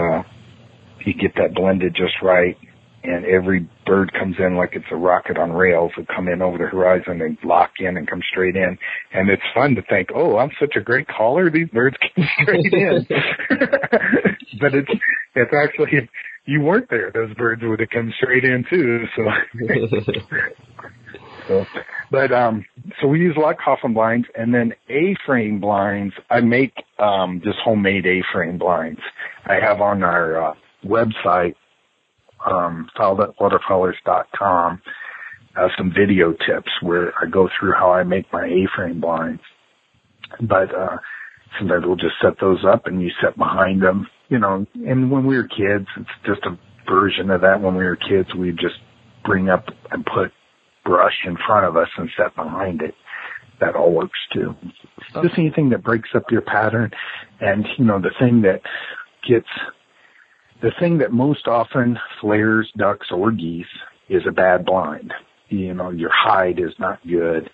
you get that blended just right, and every bird comes in like it's a rocket on rails. They come in over the horizon and lock in and come straight in, and it's fun to think, oh, I'm such a great caller, these birds came straight in. But it's actually, you weren't there, those birds would have come straight in too. So we use a lot of coffin blinds, and then A-frame blinds. I make just homemade A-frame blinds. I have on our website, filedupwaterfowlers.com, some video tips where I go through how I make my A-frame blinds. But sometimes we'll just set those up and you set behind them, and when we were kids, it's just a version of that. When we were kids, we'd just bring up and put brush in front of us and set behind it. That all works too. Just anything that breaks up your pattern, and the thing that most often flares ducks or geese is a bad blind. Your hide is not good,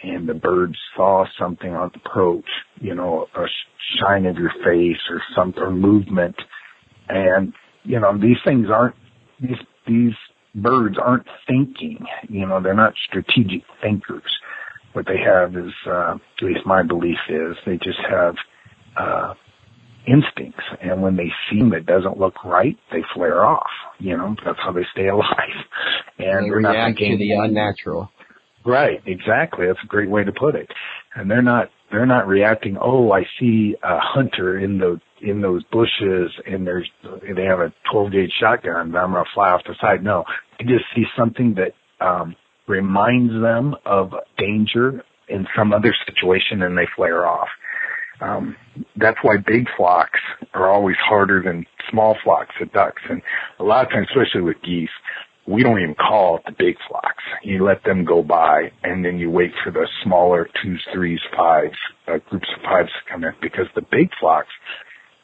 and the birds saw something on the approach, a shine of your face or something, or movement. And, these things these birds aren't thinking, they're not strategic thinkers. What they have is, at least my belief is, they just have, instincts, and when they see them that doesn't look right, they flare off. That's how they stay alive. And they they're not react thinking, to the unnatural. Right, exactly. That's a great way to put it. And they're not reacting, oh, I see a hunter in those bushes, and they have a 12-gauge shotgun, but I'm going to fly off the side. No, they just see something that reminds them of danger in some other situation, and they flare off. That's why big flocks are always harder than small flocks of ducks. And a lot of times, especially with geese, we don't even call it the big flocks. You let them go by, and then you wait for the smaller 2s, 3s, 5s, groups of 5s to come in, because the big flocks,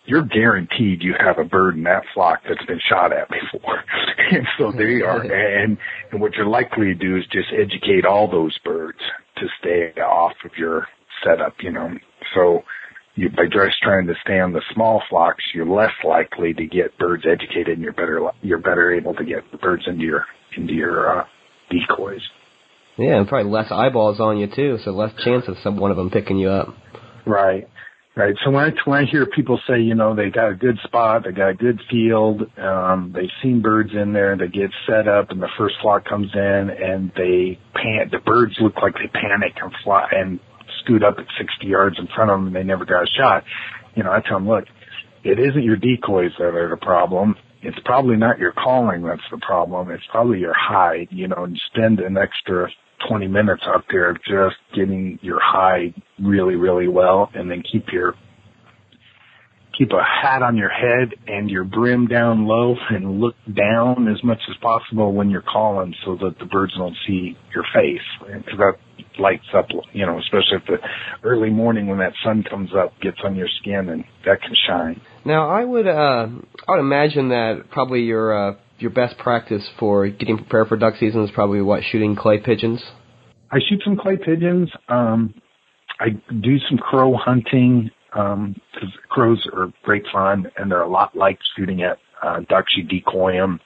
you're guaranteed you have a bird in that flock that's been shot at before. And so they are, and what you're likely to do is just educate all those birds to stay off of your setup, So by just trying to stay on the small flocks, you're less likely to get birds educated, and you're better able to get the birds into your decoys. Yeah, and probably less eyeballs on you too, so less chance of one of them picking you up. Right. So when I hear people say, they got a good spot, they got a good field, they've seen birds in there, they get set up, and the first flock comes in, and the birds look like they panic and fly and scoot up at 60 yards in front of them, and they never got a shot. I tell them, look, it isn't your decoys that are the problem. It's probably not your calling that's the problem. It's probably your hide, and spend an extra 20 minutes out there just getting your hide really, really well, and then keep a hat on your head and your brim down low and look down as much as possible when you're calling, so that the birds don't see your face. Because that lights up, especially if the early morning when that sun comes up gets on your skin, and that can shine. Now, I would imagine that probably your best practice for getting prepared for duck season is probably shooting clay pigeons. I shoot some clay pigeons. I do some crow hunting. because crows are great fun, and they're a lot like shooting at ducks. You decoy them.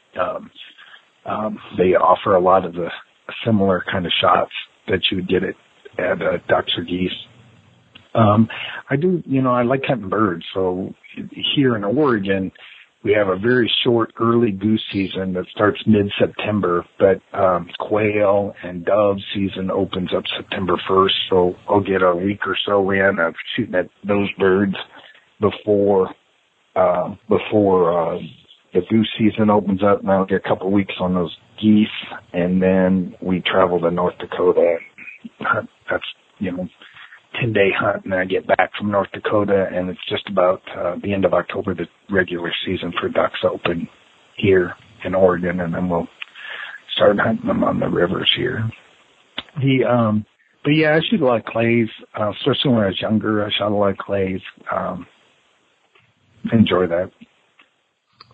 They offer a lot of the similar kind of shots that you would get at ducks or geese. I do, I like hunting birds. So here in Oregon, we have a very short early goose season that starts mid-September, but quail and dove season opens up September 1st. So I'll get a week or so in of shooting at those birds before the goose season opens up, and I'll get a couple of weeks on those geese, and then we travel to North Dakota. That's, 10-day hunt, and then I get back from North Dakota, and it's just about the end of October, the regular season for ducks open here in Oregon, and then we'll start hunting them on the rivers here. But yeah, I shoot a lot of clays, especially when I was younger. I shot a lot of clays. Enjoy that.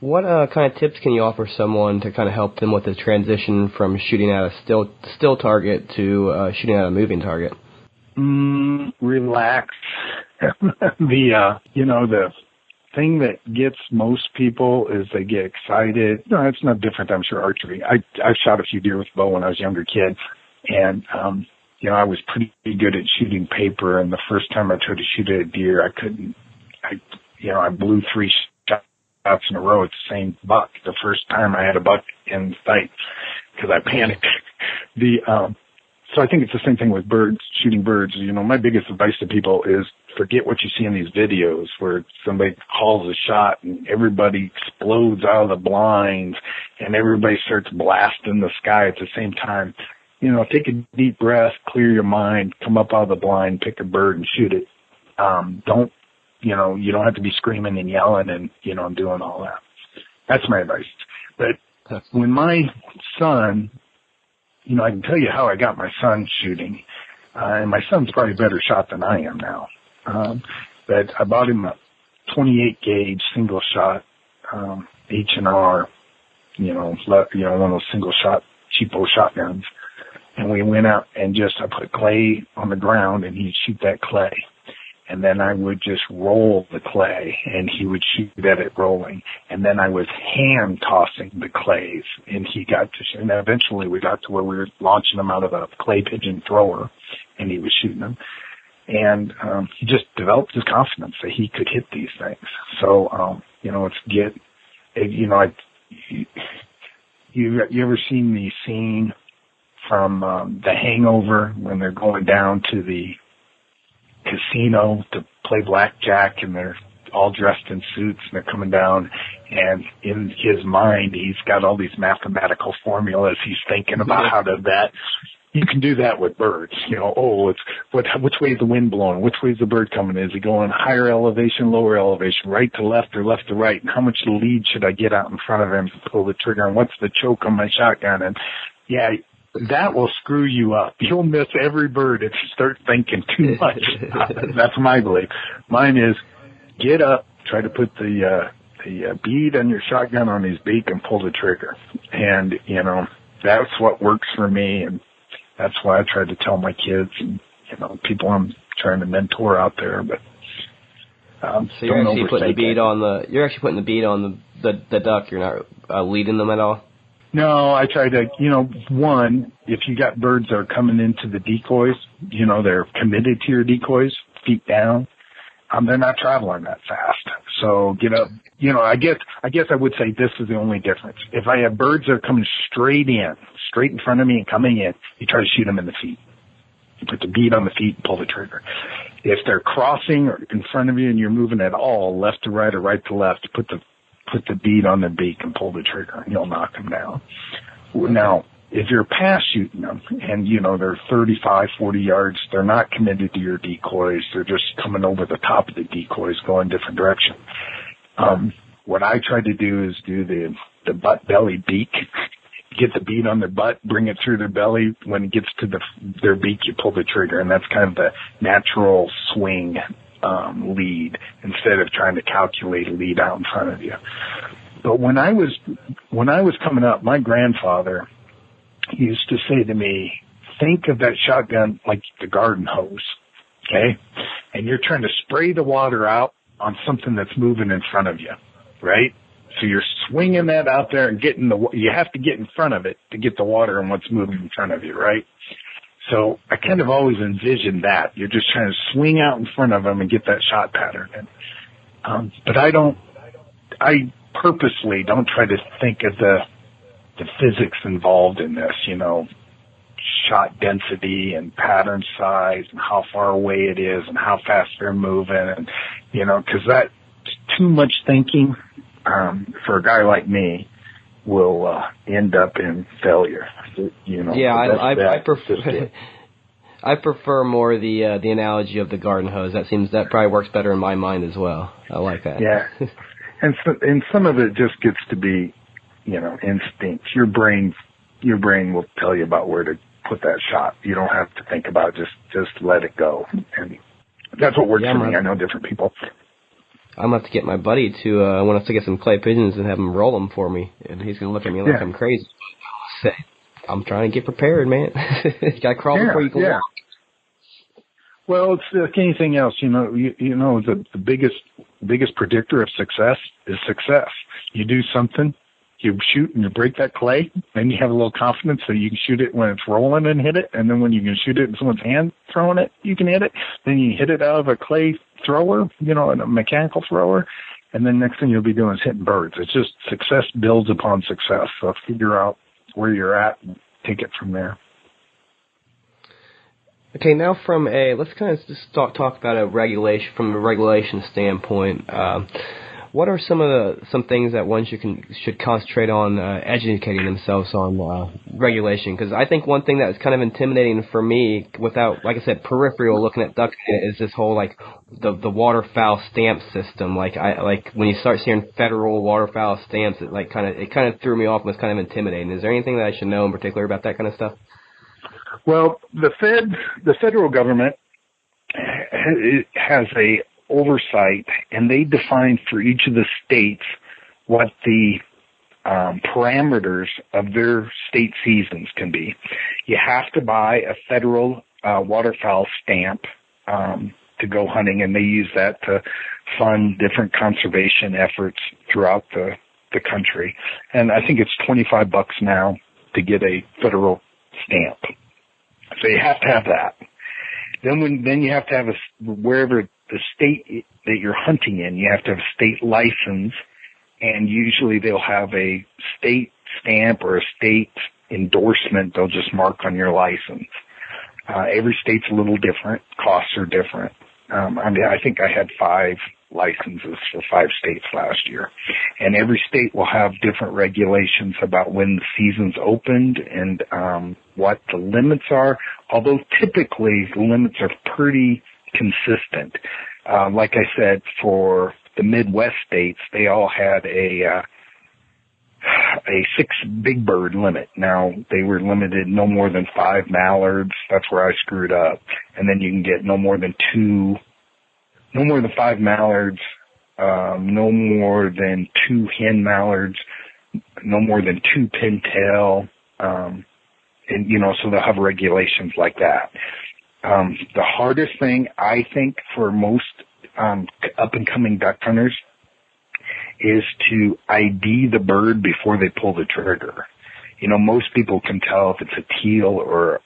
What kind of tips can you offer someone to kind of help them with the transition from shooting at a still target to shooting at a moving target? Relax. The thing that gets most people is they get excited. No, it's not different, I'm sure, archery. I shot a few deer with bow when I was a younger kid, and I was pretty good at shooting paper, and the first time I tried to shoot at a deer, I blew 3 shots in a row at the same buck. The first time I had a buck in sight because I panicked. So I think it's the same thing with birds, shooting birds. My biggest advice to people is forget what you see in these videos where somebody calls a shot and everybody explodes out of the blinds and everybody starts blasting the sky at the same time. Take a deep breath, clear your mind, come up out of the blind, pick a bird and shoot it. You don't have to be screaming and yelling and, doing all that. That's my advice. But when my son, I can tell you how I got my son shooting. And my son's probably a better shot than I am now. But I bought him a 28 gauge single shot, H&R, one of those single shot cheapo shotguns. And we went out and I put clay on the ground and he'd shoot that clay. And then I would just roll the clay, and he would shoot at it rolling. And then I was hand tossing the clays, and he got to shoot. And eventually we got to where we were launching them out of a clay pigeon thrower, and he was shooting them. And he just developed his confidence that he could hit these things. So, you ever seen the scene from The Hangover when they're going down to the casino to play blackjack and they're all dressed in suits and they're coming down, and in his mind he's got all these mathematical formulas he's thinking about how to bet. You can do that with birds. Which way is the wind blowing? Which way is the bird coming? Is he going higher elevation, lower elevation, right to left or left to right? And how much lead should I get out in front of him to pull the trigger? And what's the choke on my shotgun? And yeah, that will screw you up. You'll miss every bird if you start thinking too much. That's my belief. Mine is get up, try to put the bead on your shotgun on his beak and pull the trigger. And, that's what works for me. And that's why I try to tell my kids and, people I'm trying to mentor out there. But, so you're actually putting the bead on the duck. You're not leading them at all? No, I try to, one, if you got birds that are coming into the decoys, they're committed to your decoys, feet down, they're not traveling that fast. So get up, I guess I would say this is the only difference. If I have birds that are coming straight in front of me and coming in, you try to shoot them in the feet. You put the bead on the feet and pull the trigger. If they're crossing or in front of you and you're moving at all, left to right or right to left, put the bead on the beak and pull the trigger, and you'll knock them down. Now, if you're past shooting them and, they're 35, 40 yards, they're not committed to your decoys. They're just coming over the top of the decoys, going different direction. What I try to do is do the butt belly beak. Get the bead on their butt, bring it through their belly. When it gets to their beak, you pull the trigger, and that's kind of the natural swing lead instead of trying to calculate a lead out in front of you. But when I was coming up, my grandfather used to say to me, think of that shotgun like the garden hose, okay? and you're trying to spray the water out on something that's moving in front of you, right? So you're swinging that out there and you have to get in front of it to get the water and what's moving in front of you, right? So I kind of always envisioned that. You're just trying to swing out in front of them and get that shot pattern. But I purposely don't try to think of the physics involved in this, shot density and pattern size and how far away it is and how fast they're moving, and, because that's too much thinking. For a guy like me, will end up in failure. Yeah, I prefer more the analogy of the garden hose. That probably works better in my mind as well. I like that. Yeah, and some of it just gets to be, instinct. Your brain will tell you about where to put that shot. You don't have to think about it. Just let it go, and that's what works for me. I know different people. I'm going to have to get my buddy to, I want us to get some clay pigeons and have him roll them for me. And he's going to look at me like I'm crazy. Say, I'm trying to get prepared, man. You got to crawl before you can walk. Well, it's like anything else. The biggest predictor of success is success. You do something, you shoot and you break that clay, then you have a little confidence that you can shoot it when it's rolling and hit it. And then when you can shoot it in someone's hand throwing it, you can hit it. Then you hit it out of a clay thrower, a mechanical thrower. And then next thing you'll be doing is hitting birds. It's just success builds upon success. So figure out where you're at and take it from there. Okay, now let's kind of just talk about from a regulation standpoint. What are some things that one should concentrate on educating themselves on regulation? Because I think one thing that's kind of intimidating for me, without, like I said, peripheral looking at duck hunting, is this whole the waterfowl stamp system. Like when you start seeing federal waterfowl stamps, it kind of threw me off and was kind of intimidating. Is there anything that I should know in particular about that kind of stuff? Well, the federal government has a oversight, and they define for each of the states what the parameters of their state seasons can be. You have to buy a federal waterfowl stamp to go hunting, and they use that to fund different conservation efforts throughout the country. And I think it's $25 now to get a federal stamp. So you have to have that. Then you have to have wherever the state that you're hunting in, you have to have a state license, and usually they'll have a state stamp or a state endorsement they'll just mark on your license. Every state's a little different. Costs are different. I think I had 5 licenses for 5 states last year. And every state will have different regulations about when the season's opened and what the limits are, although typically the limits are pretty consistent. Like I said, for the Midwest states, they all had a 6 big bird limit. Now, they were limited no more than 5 mallards. That's where I screwed up. And then you can get no more than 5 mallards, no more than 2 hen mallards, no more than 2 pintail, and, so they'll have regulations like that. The hardest thing, I think, for most up-and-coming duck hunters is to ID the bird before they pull the trigger. Most people can tell if it's a teal or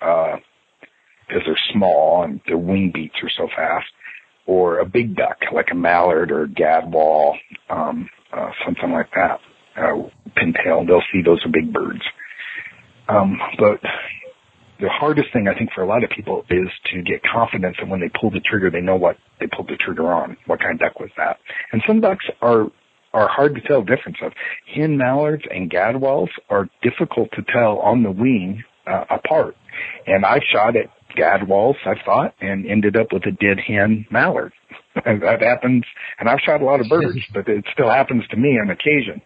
because they're small and their wing beats are so fast, or a big duck like a mallard or a gadwall, something like that. Pintail, they'll see those are big birds. But the hardest thing, I think, for a lot of people is to get confidence that when they pull the trigger, they know what they pulled the trigger on. What kind of duck was that? And some ducks are hard to tell the difference of. Hen mallards and gadwalls are difficult to tell on the wing apart. And I've shot at gadwalls, I thought, and ended up with a dead hen mallard. That happens, and I've shot a lot of birds, but it still happens to me on occasion.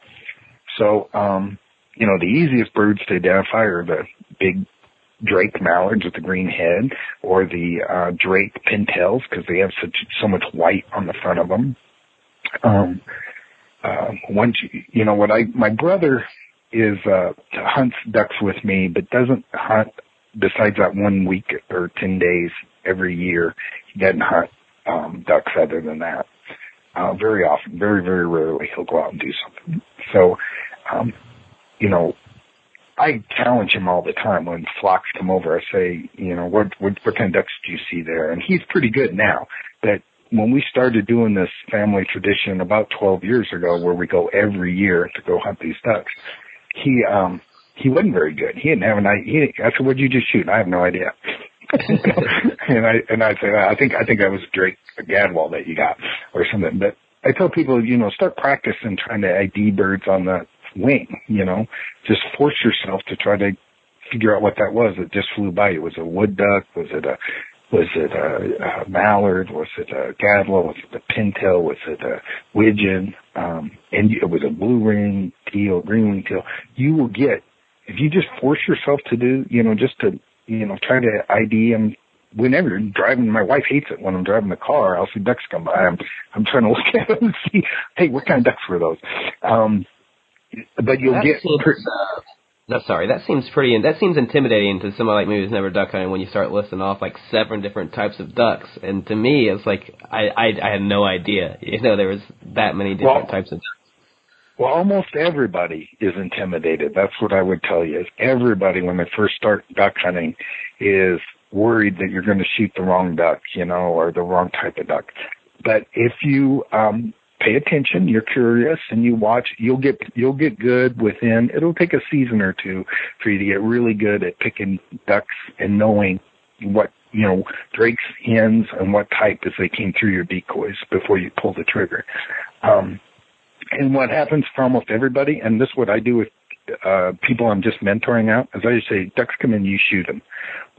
So, the easiest birds to identify are the big drake mallards with the green head, or the drake pintails, because they have so much white on the front of them. My brother hunts ducks with me, but doesn't hunt besides that 1 week or 10 days every year. He doesn't hunt ducks other than that. Very often, very, very rarely, he'll go out and do something. So, you know, I challenge him all the time when flocks come over. I say, you know, what kind of ducks do you see there? And he's pretty good now. But when we started doing this family tradition about 12 years ago, where we go every year to go hunt these ducks, he wasn't very good. He didn't have an idea. I said, "What'd you just shoot?" I have no idea. and I'd say, I think that was Drake Gadwall that you got or something. But I tell people, you know, start practicing trying to ID birds on the wing. You know, just force yourself to try to figure out what that was that just flew by you. Was it a wood duck? Was it a mallard? Was it a gadwall? Was it a pintail? Was it a widgeon? And it was a blue ring teal, green ring teal. You will get, if you just force yourself to do, you know, just to, you know, try to ID them whenever you're driving. My wife hates it when I'm driving the car. I'll see ducks come by. I'm trying to look at them and see, hey, what kind of ducks were those? But you'll get. That seems intimidating to somebody like me who's never duck hunted when you start listing off like 7 different types of ducks. And to me, it's like I had no idea, you know, there was that many different types of ducks. Well, almost everybody is intimidated. That's what I would tell you. Is everybody, when they first start duck hunting, is worried that you're going to shoot the wrong duck, you know, or the wrong type of duck. But if you pay attention, you're curious, and you watch, you'll get good within. It'll take a season or two for you to get really good at picking ducks and knowing what, you know, drakes, hens, and what type as they came through your decoys before you pull the trigger. And what happens for almost everybody, and this is what I do with people I'm just mentoring out, is I just say, ducks come in, you shoot them.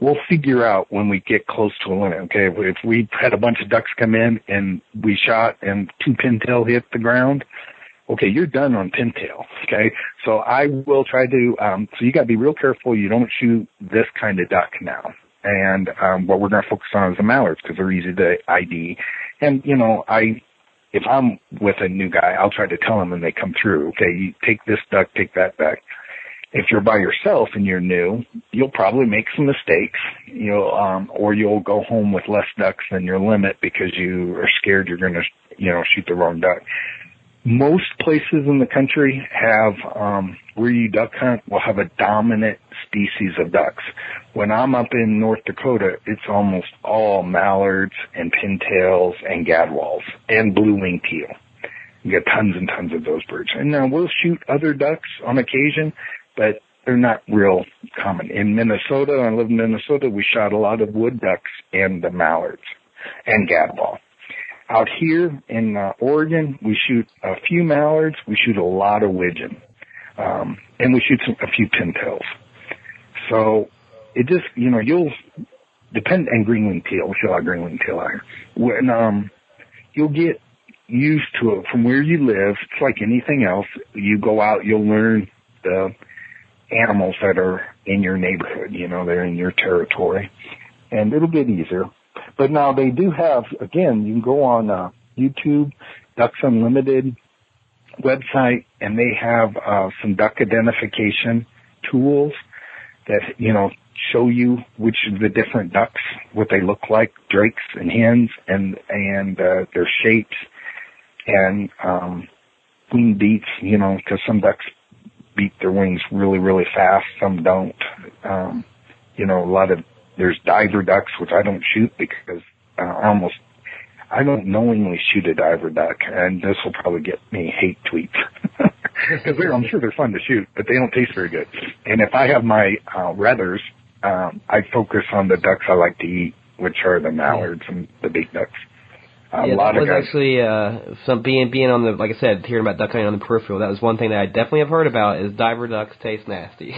We'll figure out when we get close to a limit, okay? If we had a bunch of ducks come in and we shot and 2 pintail hit the ground, okay, you're done on pintail, okay? So I will try to, so you got to be real careful you don't shoot this kind of duck now. And what we're going to focus on is the mallards because they're easy to ID. And, you know, if I'm with a new guy, I'll try to tell them when they come through, okay, you take this duck, take that duck. If you're by yourself and you're new, you'll probably make some mistakes, or you'll go home with less ducks than your limit because you are scared you're going to, shoot the wrong duck. Most places in the country have, where you duck hunt will have a dominant species of ducks. When I'm up in North Dakota, it's almost all mallards and pintails and gadwalls and blue-winged teal. You get tons and tons of those birds. And now we'll shoot other ducks on occasion, but they're not real common. In Minnesota, I live in Minnesota, we shot a lot of wood ducks and the mallards and gadwall. Out here in Oregon, we shoot a few mallards, we shoot a lot of widgeon, and we shoot a few pintails. So it just, you'll depend, and green-winged teal, we shoot a lot of green-winged teal out here. When, you'll get used to it from where you live. It's like anything else. You go out, you'll learn the animals that are in your neighborhood, they're in your territory, and it'll get easier. But now they do have, again, you can go on YouTube, Ducks Unlimited website, and they have some duck identification tools that, show you which of the different ducks, what they look like, drakes and hens, and their shapes, and wing beats, because some ducks beat their wings really, really fast, some don't. There's diver ducks, which I don't shoot because I don't knowingly shoot a diver duck, and this will probably get me hate tweets. Because I'm sure they're fun to shoot, but they don't taste very good. And if I have my ruthers, I focus on the ducks I like to eat, which are the mallards and the big ducks. That was actually being on the, like I said, hearing about duck hunting on the peripheral. That was one thing that I definitely have heard about is diver ducks taste nasty.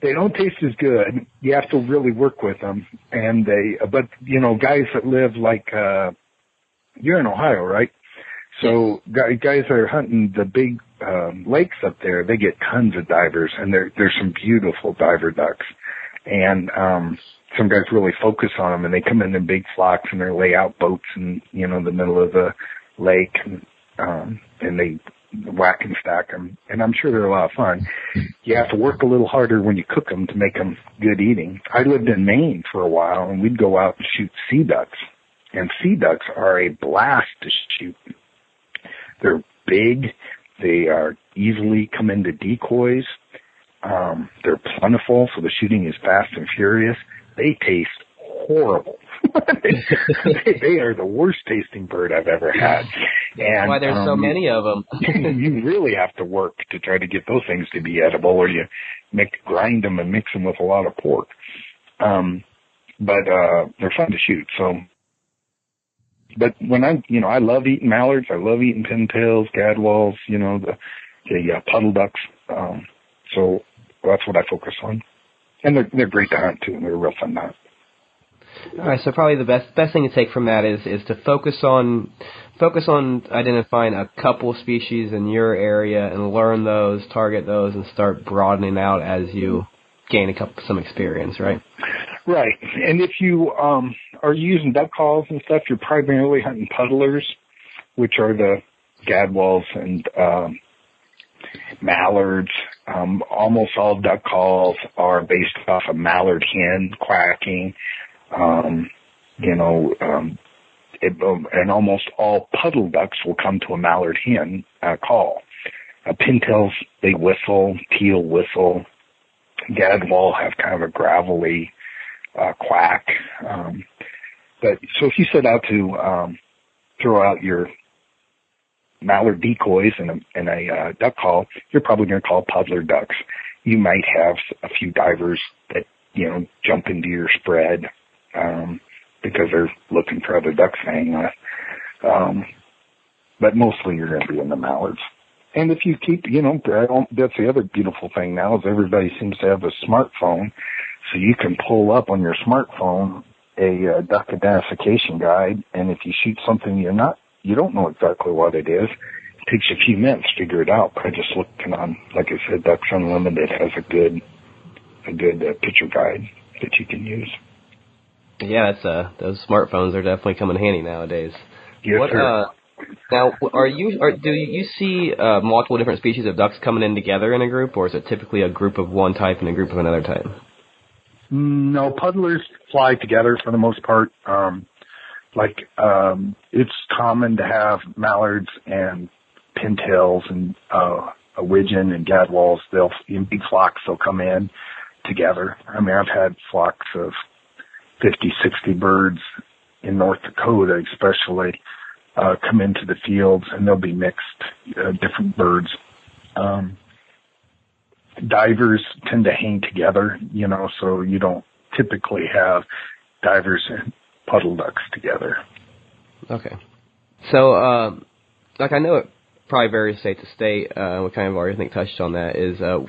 They don't taste as good. You have to really work with them, and but guys that live like you're in Ohio, right? So guys that are hunting the big lakes up there, they get tons of divers, and there's some beautiful diver ducks, and some guys really focus on them, and they come in big flocks, and they lay out boats in, the middle of the lake, and they whack and stack them. And I'm sure they're a lot of fun. You have to work a little harder when you cook them to make them good eating. I lived in Maine for a while, and we'd go out and shoot sea ducks. And sea ducks are a blast to shoot. They're big. They are easily come into decoys. They're plentiful, so the shooting is fast and furious. They taste horrible. they are the worst tasting bird I've ever had. And why there's so many of them. You really have to work to try to get those things to be edible, or you grind them and mix them with a lot of pork. But they're fun to shoot. So, but when I love eating mallards. I love eating pintails, gadwalls, the puddle ducks. So that's what I focus on. And they're great to hunt too. They're real fun to hunt. All right, so probably the best thing to take from that is to focus on identifying a couple species in your area and learn those, target those, and start broadening out as you gain some experience, right? Right. And if you are using duck calls and stuff, you're primarily hunting puddlers, which are the gadwalls and mallards. Almost all duck calls are based off a mallard hen quacking. And almost all puddle ducks will come to a mallard hen call. Pintails, they whistle, teal whistle. Gadwall have kind of a gravelly quack. But so if you set out to throw out your mallard decoys in a duck call, you're probably going to call puddler ducks. You might have a few divers that jump into your spread because they're looking for other ducks to hang on. But mostly you're going to be in the mallards. And if you keep, that's the other beautiful thing now is everybody seems to have a smartphone, so you can pull up on your smartphone a duck identification guide, and if you shoot something you don't know exactly what it is, it takes you a few minutes to figure it out by just looking on, like I said, Ducks Unlimited has a good picture guide that you can use. Yeah, those smartphones are definitely coming handy nowadays. Yes, sir. Now, do you see multiple different species of ducks coming in together in a group, or is it typically a group of one type and a group of another type? No, puddlers fly together for the most part. It's common to have mallards and pintails and a widgeon and gadwalls. In big flocks, they'll come in together. I mean, I've had flocks of 50, 60 birds in North Dakota, especially, come into the fields, and they'll be mixed, different birds. Divers tend to hang together, so you don't typically have divers and puddle ducks together. Okay. So, I know it probably varies state to state. We kind of already, I think, touched on that.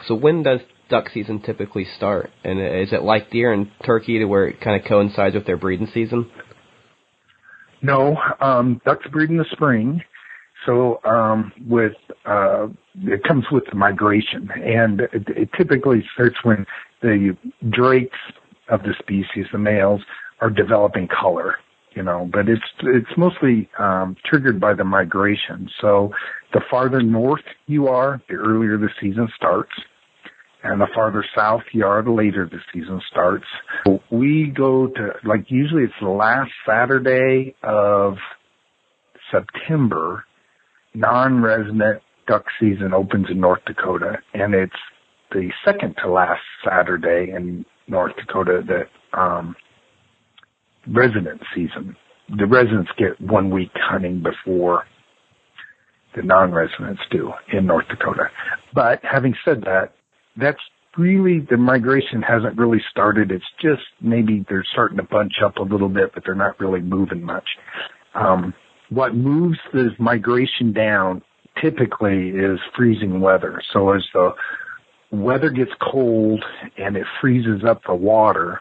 So when does duck season typically start? And is it like deer and turkey to where it kind of coincides with their breeding season? No, ducks breed in the spring. So, it comes with the migration, and it typically starts when the drakes of the species, the males, are developing color, but it's mostly, triggered by the migration. So the farther north you are, the earlier the season starts. And the farther south you are, the later the season starts. We go to, usually it's the last Saturday of September, non-resident duck season opens in North Dakota, and it's the second to last Saturday in North Dakota that resident season. The residents get 1 week hunting before the non-residents do in North Dakota. But having said that, that's really, the migration hasn't really started. It's just maybe they're starting to bunch up a little bit, but they're not really moving much. What moves the migration down typically is freezing weather. So as the weather gets cold and it freezes up the water,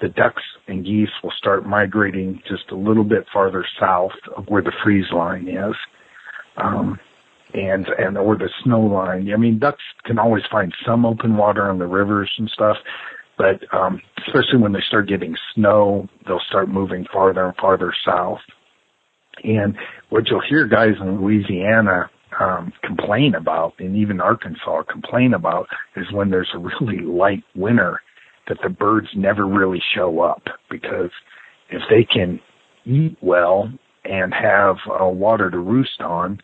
the ducks and geese will start migrating just a little bit farther south of where the freeze line is. And or the snow line. I mean, ducks can always find some open water on the rivers and stuff, but especially when they start getting snow, they'll start moving farther and farther south. And what you'll hear guys in Louisiana complain about, and even Arkansas complain about, is when there's a really light winter, that the birds never really show up, because if they can eat well and have water to roost on,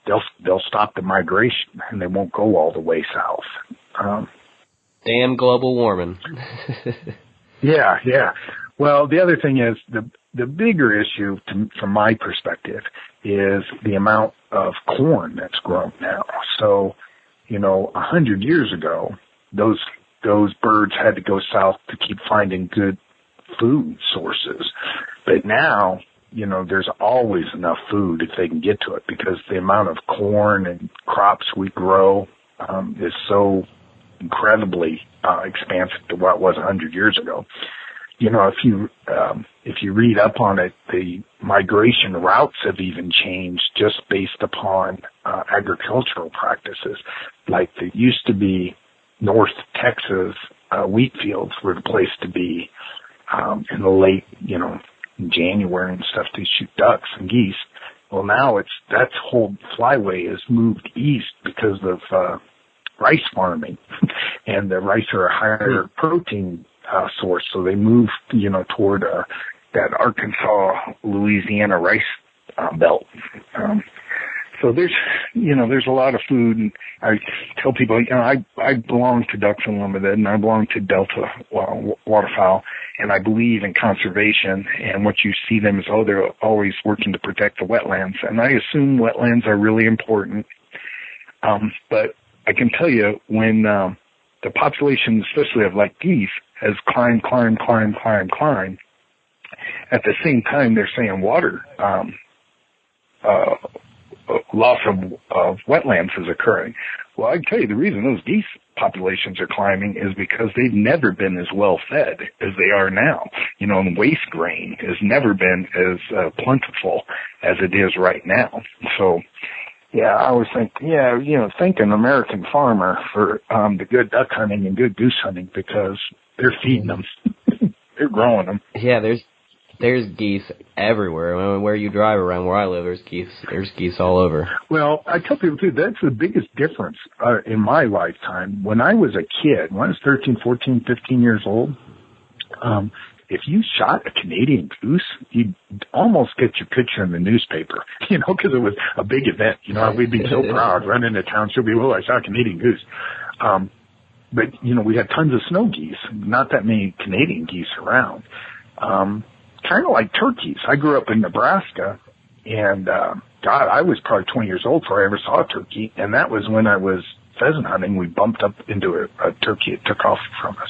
they'll stop the migration and they won't go all the way south. Damn global warming. Yeah. Well, the other thing is the bigger issue from my perspective is the amount of corn that's grown now. So, 100 years ago, those birds had to go south to keep finding good food sources. But now, there's always enough food if they can get to it, because the amount of corn and crops we grow is so incredibly expansive to what it was 100 years ago. If you read up on it, the migration routes have even changed just based upon agricultural practices. Like there used to be North Texas wheat fields were the place to be in the late, in January and stuff to shoot ducks and geese. Well, now that whole flyway is moved east because of rice farming, and the rice are a higher protein source, so they move, toward that Arkansas, Louisiana rice belt. So there's a lot of food, and I tell people, I belong to Ducks Unlimited, and I belong to Delta Waterfowl, and I believe in conservation, and what you see them is, they're always working to protect the wetlands, and I assume wetlands are really important. But I can tell you, when the population, especially of like geese, has climbed, at the same time they're saying water loss of wetlands is occurring. Well, I can tell you the reason those geese populations are climbing is because they've never been as well fed as they are now. And waste grain has never been as plentiful as it is right now. So, yeah, I always think, thank an American farmer for the good duck hunting and good goose hunting, because they're feeding them. They're growing them. Yeah, there's geese everywhere. I mean, where you drive around where I live, there's geese all over. Well, I tell people, too, that's the biggest difference in my lifetime. When I was a kid, when I was 13, 14, 15 years old, if you shot a Canadian goose, you'd almost get your picture in the newspaper, because it was a big event. We'd be so proud, run into town, she'll be, I shot a Canadian goose. But, we had tons of snow geese, not that many Canadian geese around. Kind of like turkeys. I grew up in Nebraska, and, I was probably 20 years old before I ever saw a turkey, and that was when I was pheasant hunting. We bumped up into a turkey. It took off from us.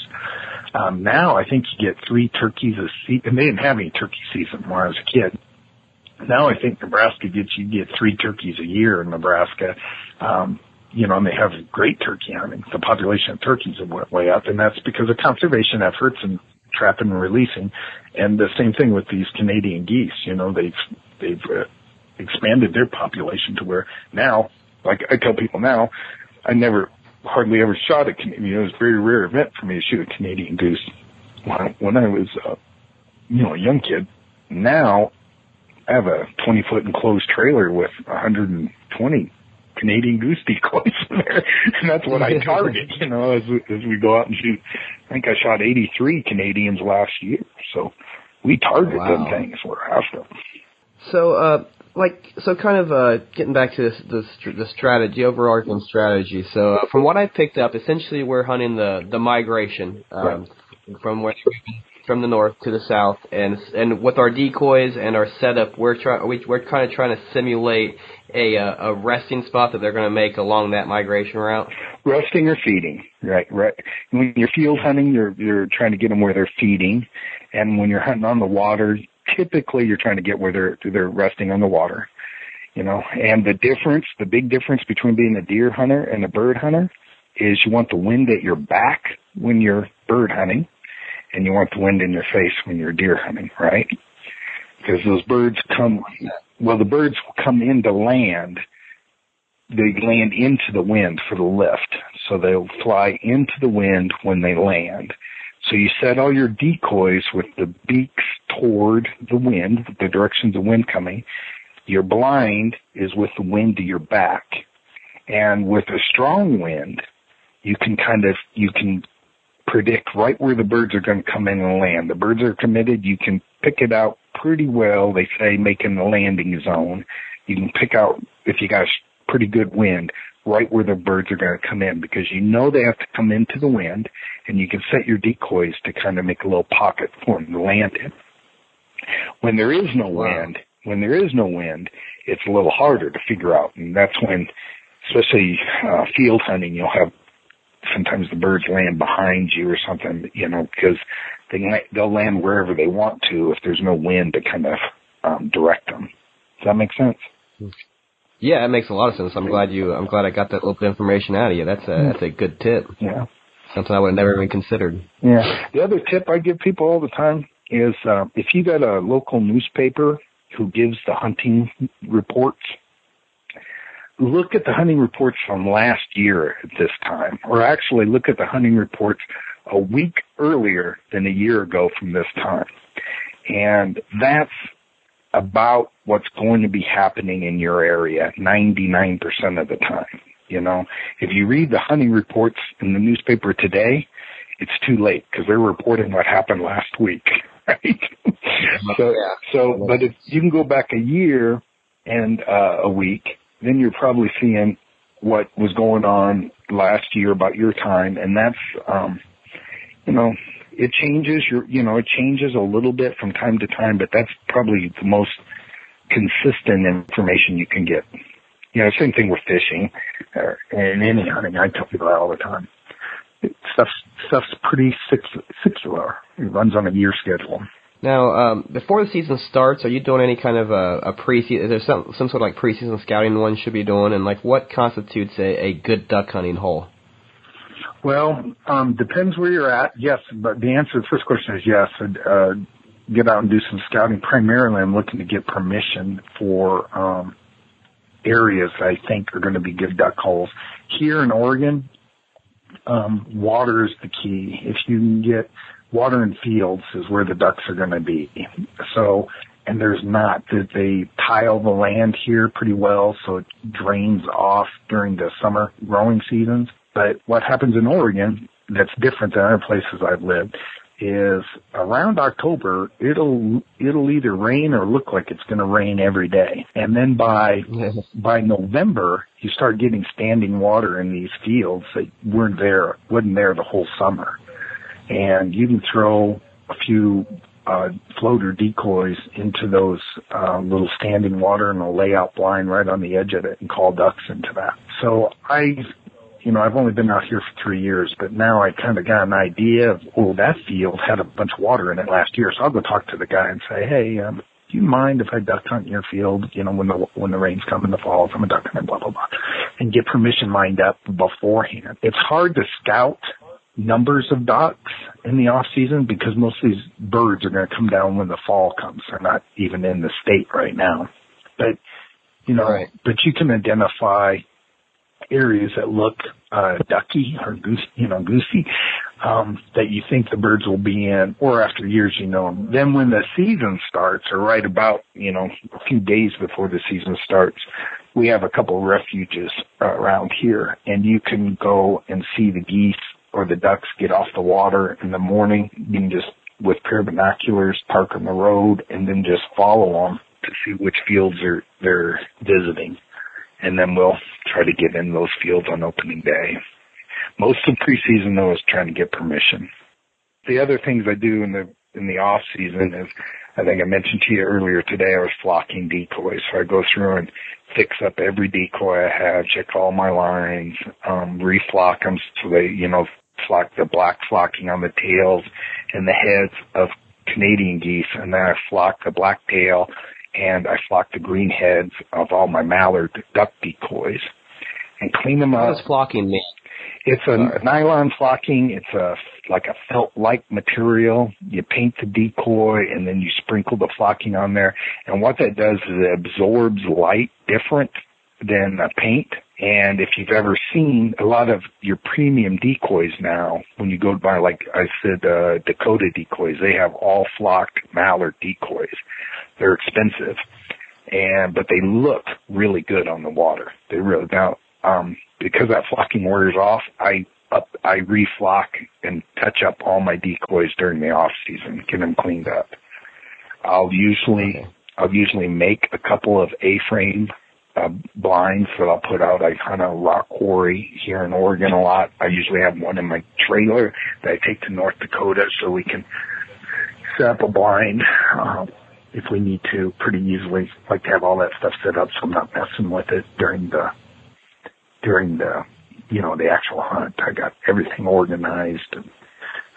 Now I think you get 3 turkeys a season, and they didn't have any turkey season when I was a kid. Now I think Nebraska you get 3 turkeys a year in Nebraska. And they have great turkey hunting. The population of turkeys have went way up, and that's because of conservation efforts and trapping and releasing. And the same thing with these Canadian geese. They've expanded their population to where now, like I tell people now, I hardly ever shot a Canadian. It was a very rare event for me to shoot a Canadian goose when I was, a young kid. Now I have a 20-foot enclosed trailer with 120 Canadian goose decoys in there, and that's what I target. As we go out and shoot. I think I shot 83 Canadians last year, so we target them things. We're after them. So, getting back to the strategy, overarching strategy. So, from what I picked up, essentially we're hunting the migration from from the north to the south, and with our decoys and our setup, we're kind of trying to simulate a resting spot that they're going to make along that migration route. Resting or feeding, right. When you're field hunting, you're trying to get them where they're feeding, and when you're hunting on the water, typically you're trying to get where they're resting on the water. And the big difference between being a deer hunter and a bird hunter is you want the wind at your back when you're bird hunting, and you want the wind in your face when you're deer hunting, right? Because those birds the birds come into land. They land into the wind for the lift. So they'll fly into the wind when they land. So you set all your decoys with the beaks toward the wind, the direction of the wind coming. Your blind is with the wind to your back. And with a strong wind, you can predict right where the birds are going to come in and land. The birds are committed. You can pick it out pretty well. They say making the landing zone. You can pick out, if you got a pretty good wind, right where the birds are going to come in, because you know they have to come into the wind, and you can set your decoys to kind of make a little pocket for them to land in. When there is no wind, it's a little harder to figure out, and that's when, especially field hunting, you'll have sometimes the birds land behind you or something, because they'll land wherever they want to if there's no wind to kind of direct them. Does that make sense? Yeah, it makes a lot of sense. I'm glad I got that little bit of information out of you. That's a good tip. Yeah. Something I would have never even considered. Yeah. The other tip I give people all the time is if you got a local newspaper who gives the hunting reports, look at the hunting reports from last year at this time, or actually look at the hunting reports a week earlier than a year ago from this time. And that's about what's going to be happening in your area 99% of the time. If you read the hunting reports in the newspaper today, it's too late because they're reporting what happened last week, right? But if you can go back a year and a week, then you're probably seeing what was going on last year about your time, and that's, it changes. It changes a little bit from time to time, but that's probably the most consistent information you can get. Same thing with fishing and any hunting. I tell people that all the time. Stuff's pretty secular. It runs on a year schedule. Now, before the season starts, are you doing any kind of a preseason? Is there some sort of like preseason scouting one should be doing? And like, what constitutes a good duck hunting hole? Well, depends where you're at. Yes, but the answer to the first question is yes. Get out and do some scouting. Primarily, I'm looking to get permission for areas I think are going to be good duck holes. Here in Oregon, water is the key. If you can get water in fields is where the ducks are going to be. So, and there's not. They tile the land here pretty well, so it drains off during the summer growing seasons. But what happens in Oregon that's different than other places I've lived is around October, it'll either rain or look like it's going to rain every day. And then by November, you start getting standing water in these fields that wasn't there the whole summer. And you can throw a few floater decoys into those little standing water, and they'll lay out blind right on the edge of it and call ducks into that. So I've only been out here for 3 years, but now I kind of got an idea of, that field had a bunch of water in it last year. So I'll go talk to the guy and say, hey, do you mind if I duck hunt in your field, when the rains come in the fall, I'm a duck hunter, blah, blah, blah, and get permission lined up beforehand. It's hard to scout numbers of ducks in the off season because most of these birds are going to come down when the fall comes. They're not even in the state right now. But, right. But you can identify areas that look ducky or goosey, that you think the birds will be in, or after years them. Then when the season starts, or right about, a few days before the season starts, we have a couple of refuges around here, and you can go and see the geese or the ducks get off the water in the morning. You can just, with pair of binoculars, park on the road, and then just follow them to see which fields they're visiting. And then we'll try to get in those fields on opening day. Most of preseason, though, is trying to get permission. The other things I do in the off season is, I think I mentioned to you earlier today, I was flocking decoys. So I go through and fix up every decoy I have, check all my lines, reflock them so they, flock the black flocking on the tails and the heads of Canadian geese, and then I flock the black tail, and I flock the green heads of all my mallard duck decoys and clean them up. What does flocking mean? It's a nylon flocking. It's like a felt-like material. You paint the decoy, and then you sprinkle the flocking on there. And what that does is it absorbs light different than paint. And if you've ever seen a lot of your premium decoys now, when you go to buy, like I said, Dakota decoys, they have all flocked mallard decoys. They're expensive, but they look really good on the water. They really now, because that flocking wears off, I I reflock and touch up all my decoys during the off season, get them cleaned up. I'll usually make a couple of A-frame blinds that I'll put out. I hunt a rock quarry here in Oregon a lot. I usually have one in my trailer that I take to North Dakota so we can set up a blind if we need to pretty easily. I like to have all that stuff set up so I'm not messing with it during the the actual hunt. I got everything organized and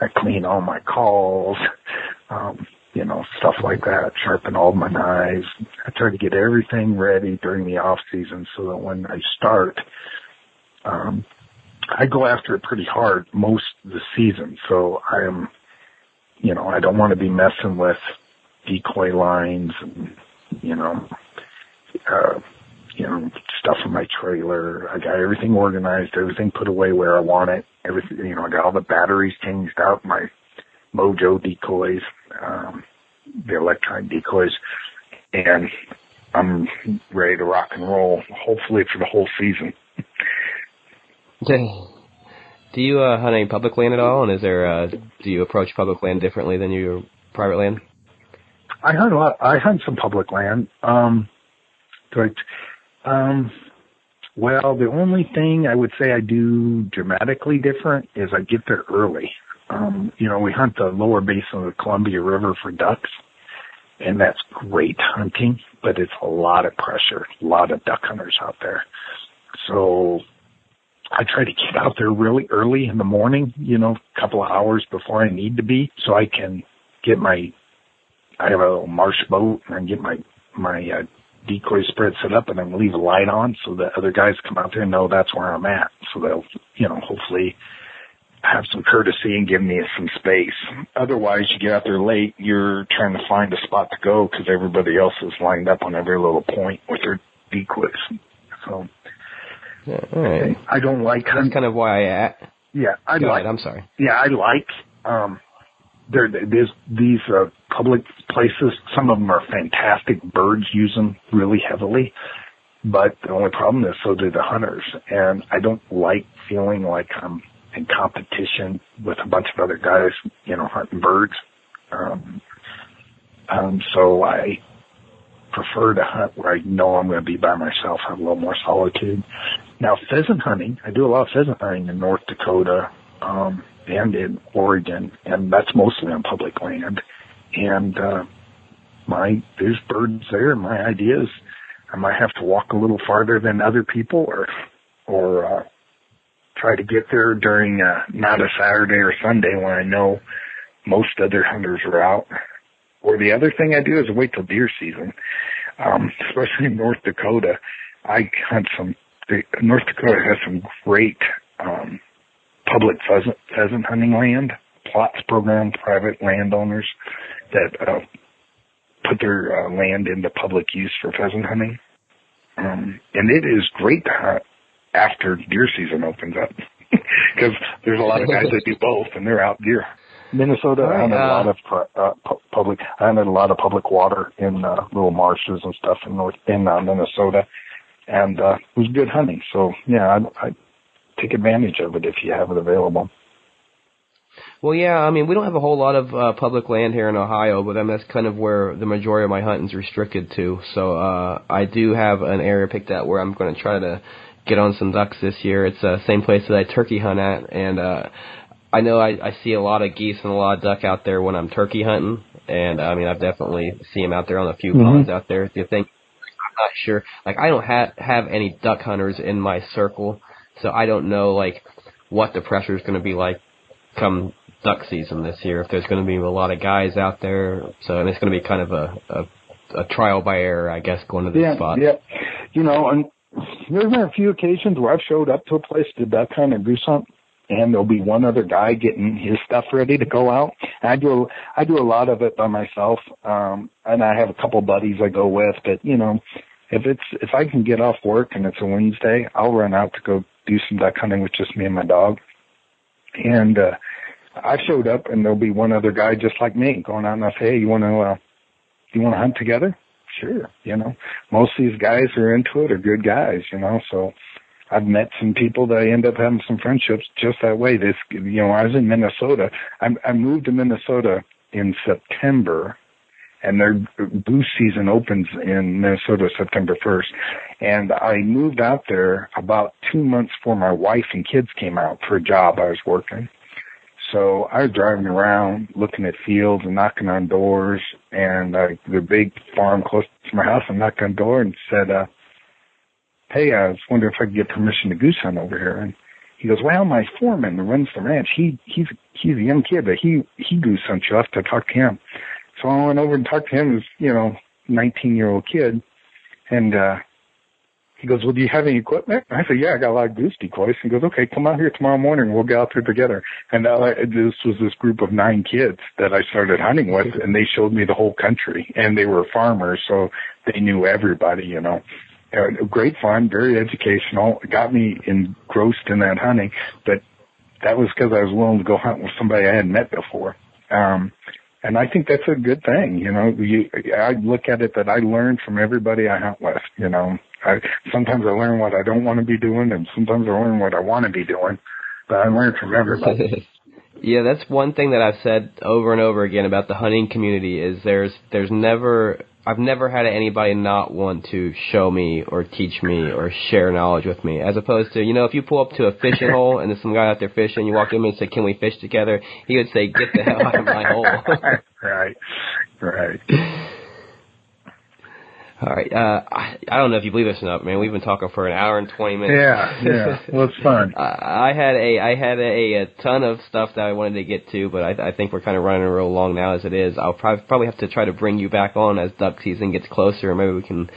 I clean all my calls, stuff like that, sharpen all my knives. I try to get everything ready during the off season so that when I start, I go after it pretty hard most of the season. So I am, I don't want to be messing with decoy lines and, stuff in my trailer. I got everything organized, everything put away where I want it. Everything, I got all the batteries changed out, my Mojo decoys, the electronic decoys, and I'm ready to rock and roll, hopefully for the whole season. Do you hunt any public land at all? And do you approach public land differently than your private land? I hunt a lot. I hunt some public land. Well, the only thing I would say I do dramatically different is I get there early. We hunt the lower basin of the Columbia River for ducks, and that's great hunting, but it's a lot of pressure, a lot of duck hunters out there. So I try to get out there really early in the morning, a couple of hours before I need to be, so I can get I have a little marsh boat, and I can get my decoy spread set up and then leave a light on so that other guys come out there and know that's where I'm at. So they'll, hopefully have some courtesy and give me some space. Otherwise, you get out there late, you're trying to find a spot to go because everybody else is lined up on every little point with their decoys. So, yeah, all right. I don't like... That's kind of why I'm sorry. Yeah, I like... these public places, some of them are fantastic. Birds use them really heavily. But the only problem is so do the hunters. And I don't like feeling like I'm in competition with a bunch of other guys, hunting birds. So I prefer to hunt where I know I'm going to be by myself, have a little more solitude. Now, pheasant hunting, I do a lot of pheasant hunting in North Dakota, and in Oregon, and that's mostly on public land. And there's birds there. My idea is I might have to walk a little farther than other people, or try to get there during not a Saturday or Sunday when I know most other hunters are out. Or the other thing I do is wait till deer season, especially in North Dakota. I hunt North Dakota has some great public pheasant hunting land, plots program, private landowners that put their land into public use for pheasant hunting. And it is great to hunt after deer season opens up because there's a lot of guys that do both, and they're out deer. Minnesota, I hunted a lot of public water in little marshes and stuff in Minnesota, and it was good hunting. So yeah, I take advantage of it if you have it available. Well, yeah, we don't have a whole lot of public land here in Ohio, but that's kind of where the majority of my hunting's restricted to. So I do have an area picked out where I'm going to try to get on some ducks this year. It's the same place that I turkey hunt at, and I know I see a lot of geese and a lot of duck out there when I'm turkey hunting, and I've definitely seen them out there on a few ponds out there. Do you think? I'm not sure. I don't have any duck hunters in my circle, so I don't know what the pressure is going to be like come duck season this year. If there's going to be a lot of guys out there, and it's going to be kind of a trial by error, I guess, going to this spot. Yeah, and there's been a few occasions where I've showed up to a place to duck hunt or goose hunt, and there'll be one other guy getting his stuff ready to go out. And I do a lot of it by myself, and I have a couple buddies I go with. But if I can get off work and it's a Wednesday, I'll run out to go do some duck hunting with just me and my dog. And I've showed up, and there'll be one other guy just like me going out, and I say, "Hey, you want to hunt together?" Sure. Most of these guys who are into it are good guys. So I've met some people that I end up having some friendships just that way. I was in Minnesota. I moved to Minnesota in September, and their goose season opens in Minnesota September 1st. And I moved out there about 2 months before my wife and kids came out for a job I was working. So I was driving around looking at fields and knocking on doors, and the big farm close to my house, I knocked on the door and said, hey, I was wondering if I could get permission to goose hunt over here. And he goes, well, my foreman who runs the ranch, he's a young kid, but he goose hunts. You'll have to talk to him. So I went over and talked to him, this 19-year-old kid, and he goes, well, do you have any equipment? I said, yeah, I got a lot of goose decoys. He goes, okay, come out here tomorrow morning. We'll get out there together. And this was this group of 9 kids that I started hunting with, and they showed me the whole country. And they were farmers, so they knew everybody, Great fun, very educational. It got me engrossed in that hunting, but that was because I was willing to go hunt with somebody I hadn't met before. And I think that's a good thing, I look at it that I learn from everybody I hunt with, Sometimes I learn what I don't want to be doing, and sometimes I learn what I want to be doing, but I learn from everybody. Yeah, that's one thing that I've said over and over again about the hunting community is I've never had anybody not want to show me or teach me or share knowledge with me, as opposed to, if you pull up to a fishing hole and there's some guy out there fishing, you walk in and say, can we fish together? He would say, get the hell out of my hole. Right. All right. I don't know if you believe this or not, man. We've been talking for an hour and 20 minutes. Yeah. Well, it's fun. I had a ton of stuff that I wanted to get to, but I think we're kind of running real long now as it is. I'll probably have to try to bring you back on as duck season gets closer, and maybe we can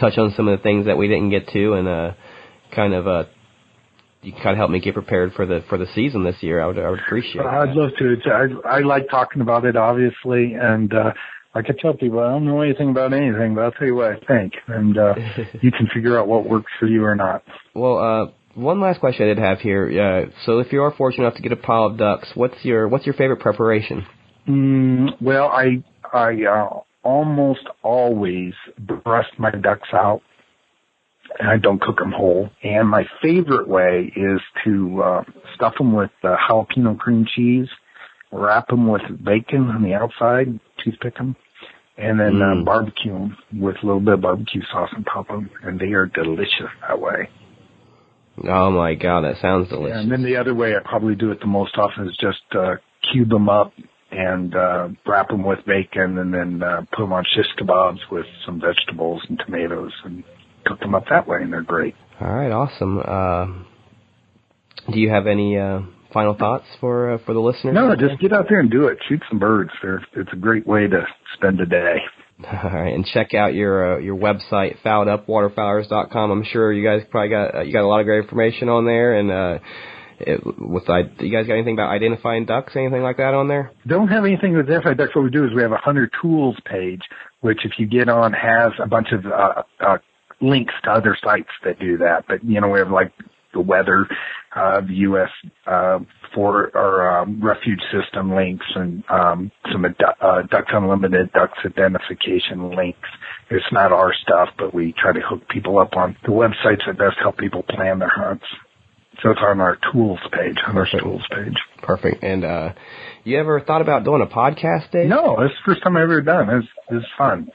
touch on some of the things that we didn't get to, and you can kind of help me get prepared for the season this year. I would appreciate it. I'd love to. I like talking about it, obviously, and like I tell people, I don't know anything about anything, but I'll tell you what I think, and you can figure out what works for you or not. Well, one last question I did have here. So if you are fortunate enough to get a pile of ducks, what's your favorite preparation? Well, I almost always breast my ducks out, and I don't cook them whole. And my favorite way is to stuff them with jalapeno cream cheese, wrap them with bacon on the outside, toothpick them, and then barbecue them with a little bit of barbecue sauce on top of them, and they are delicious that way. Oh, my God, that sounds delicious. Yeah, and then the other way I probably do it the most often is just cube them up and wrap them with bacon, and then put them on shish kebabs with some vegetables and tomatoes, and cook them up that way, and they're great. All right, awesome. Do you have any final thoughts for the listeners? No, just get out there and do it. Shoot some birds. It's a great way to spend a day. All right, and check out your website, fouledupwaterfowlers.com. I'm sure you guys probably got a lot of great information on there. And you guys got anything about identifying ducks, anything like that on there? Don't have anything with identifying ducks. What we do is we have a Hunter Tools page, which if you get on has a bunch of links to other sites that do that. But we have like the weather, the U.S. refuge system links, and some Ducks Unlimited, Ducks Identification links. It's not our stuff, but we try to hook people up on the websites that best help people plan their hunts. So it's on our tools page, Tools page. Perfect. And you ever thought about doing a podcast, Dave? No, it's the first time I've ever done. It's fun.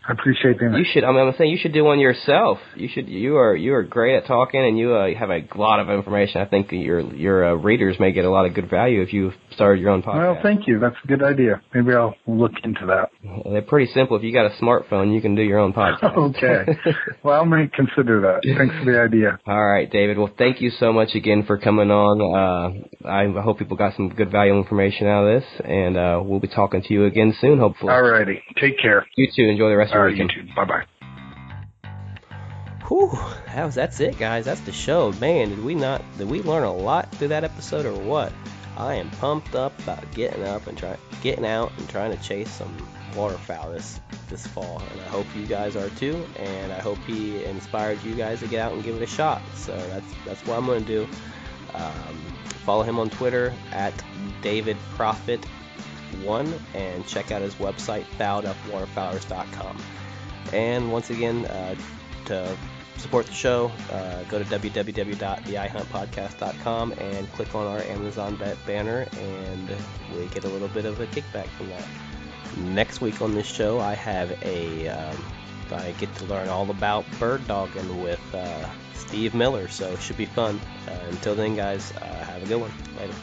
I appreciate that. You should. I'm saying you should do one yourself. You should. You are great at talking, and you have a lot of information. I think your readers may get a lot of good value if you started your own podcast. Well, thank you. That's a good idea. Maybe I'll look into that. They're pretty simple. If you got a smartphone, you can do your own podcast. Okay. Well, I may consider that. Thanks for the idea. All right, David. Well, thank you so much again for coming on. I hope people got some good valuable information out of this, and we'll be talking to you again soon, hopefully. All righty. Take care. You too. Enjoy the rest of your weekend. You too. Bye-bye. Whew, that's it, guys. That's the show. Man, did we learn a lot through that episode or what? I am pumped up about getting out and trying to chase some waterfowl this fall, and I hope you guys are too, and I hope he inspired you guys to get out and give it a shot. So that's what I'm going to do. Follow him on Twitter at DavidProffitt1, and check out his website, fouledupwaterfowlers.com. And once again, to support the show, go to www.theihuntpodcast.com and click on our Amazon banner, and we get a little bit of a kickback from that. Next week on this show, I get to learn all about bird dogging with Steve Miller, so it should be fun. Until then, guys, have a good one. Later.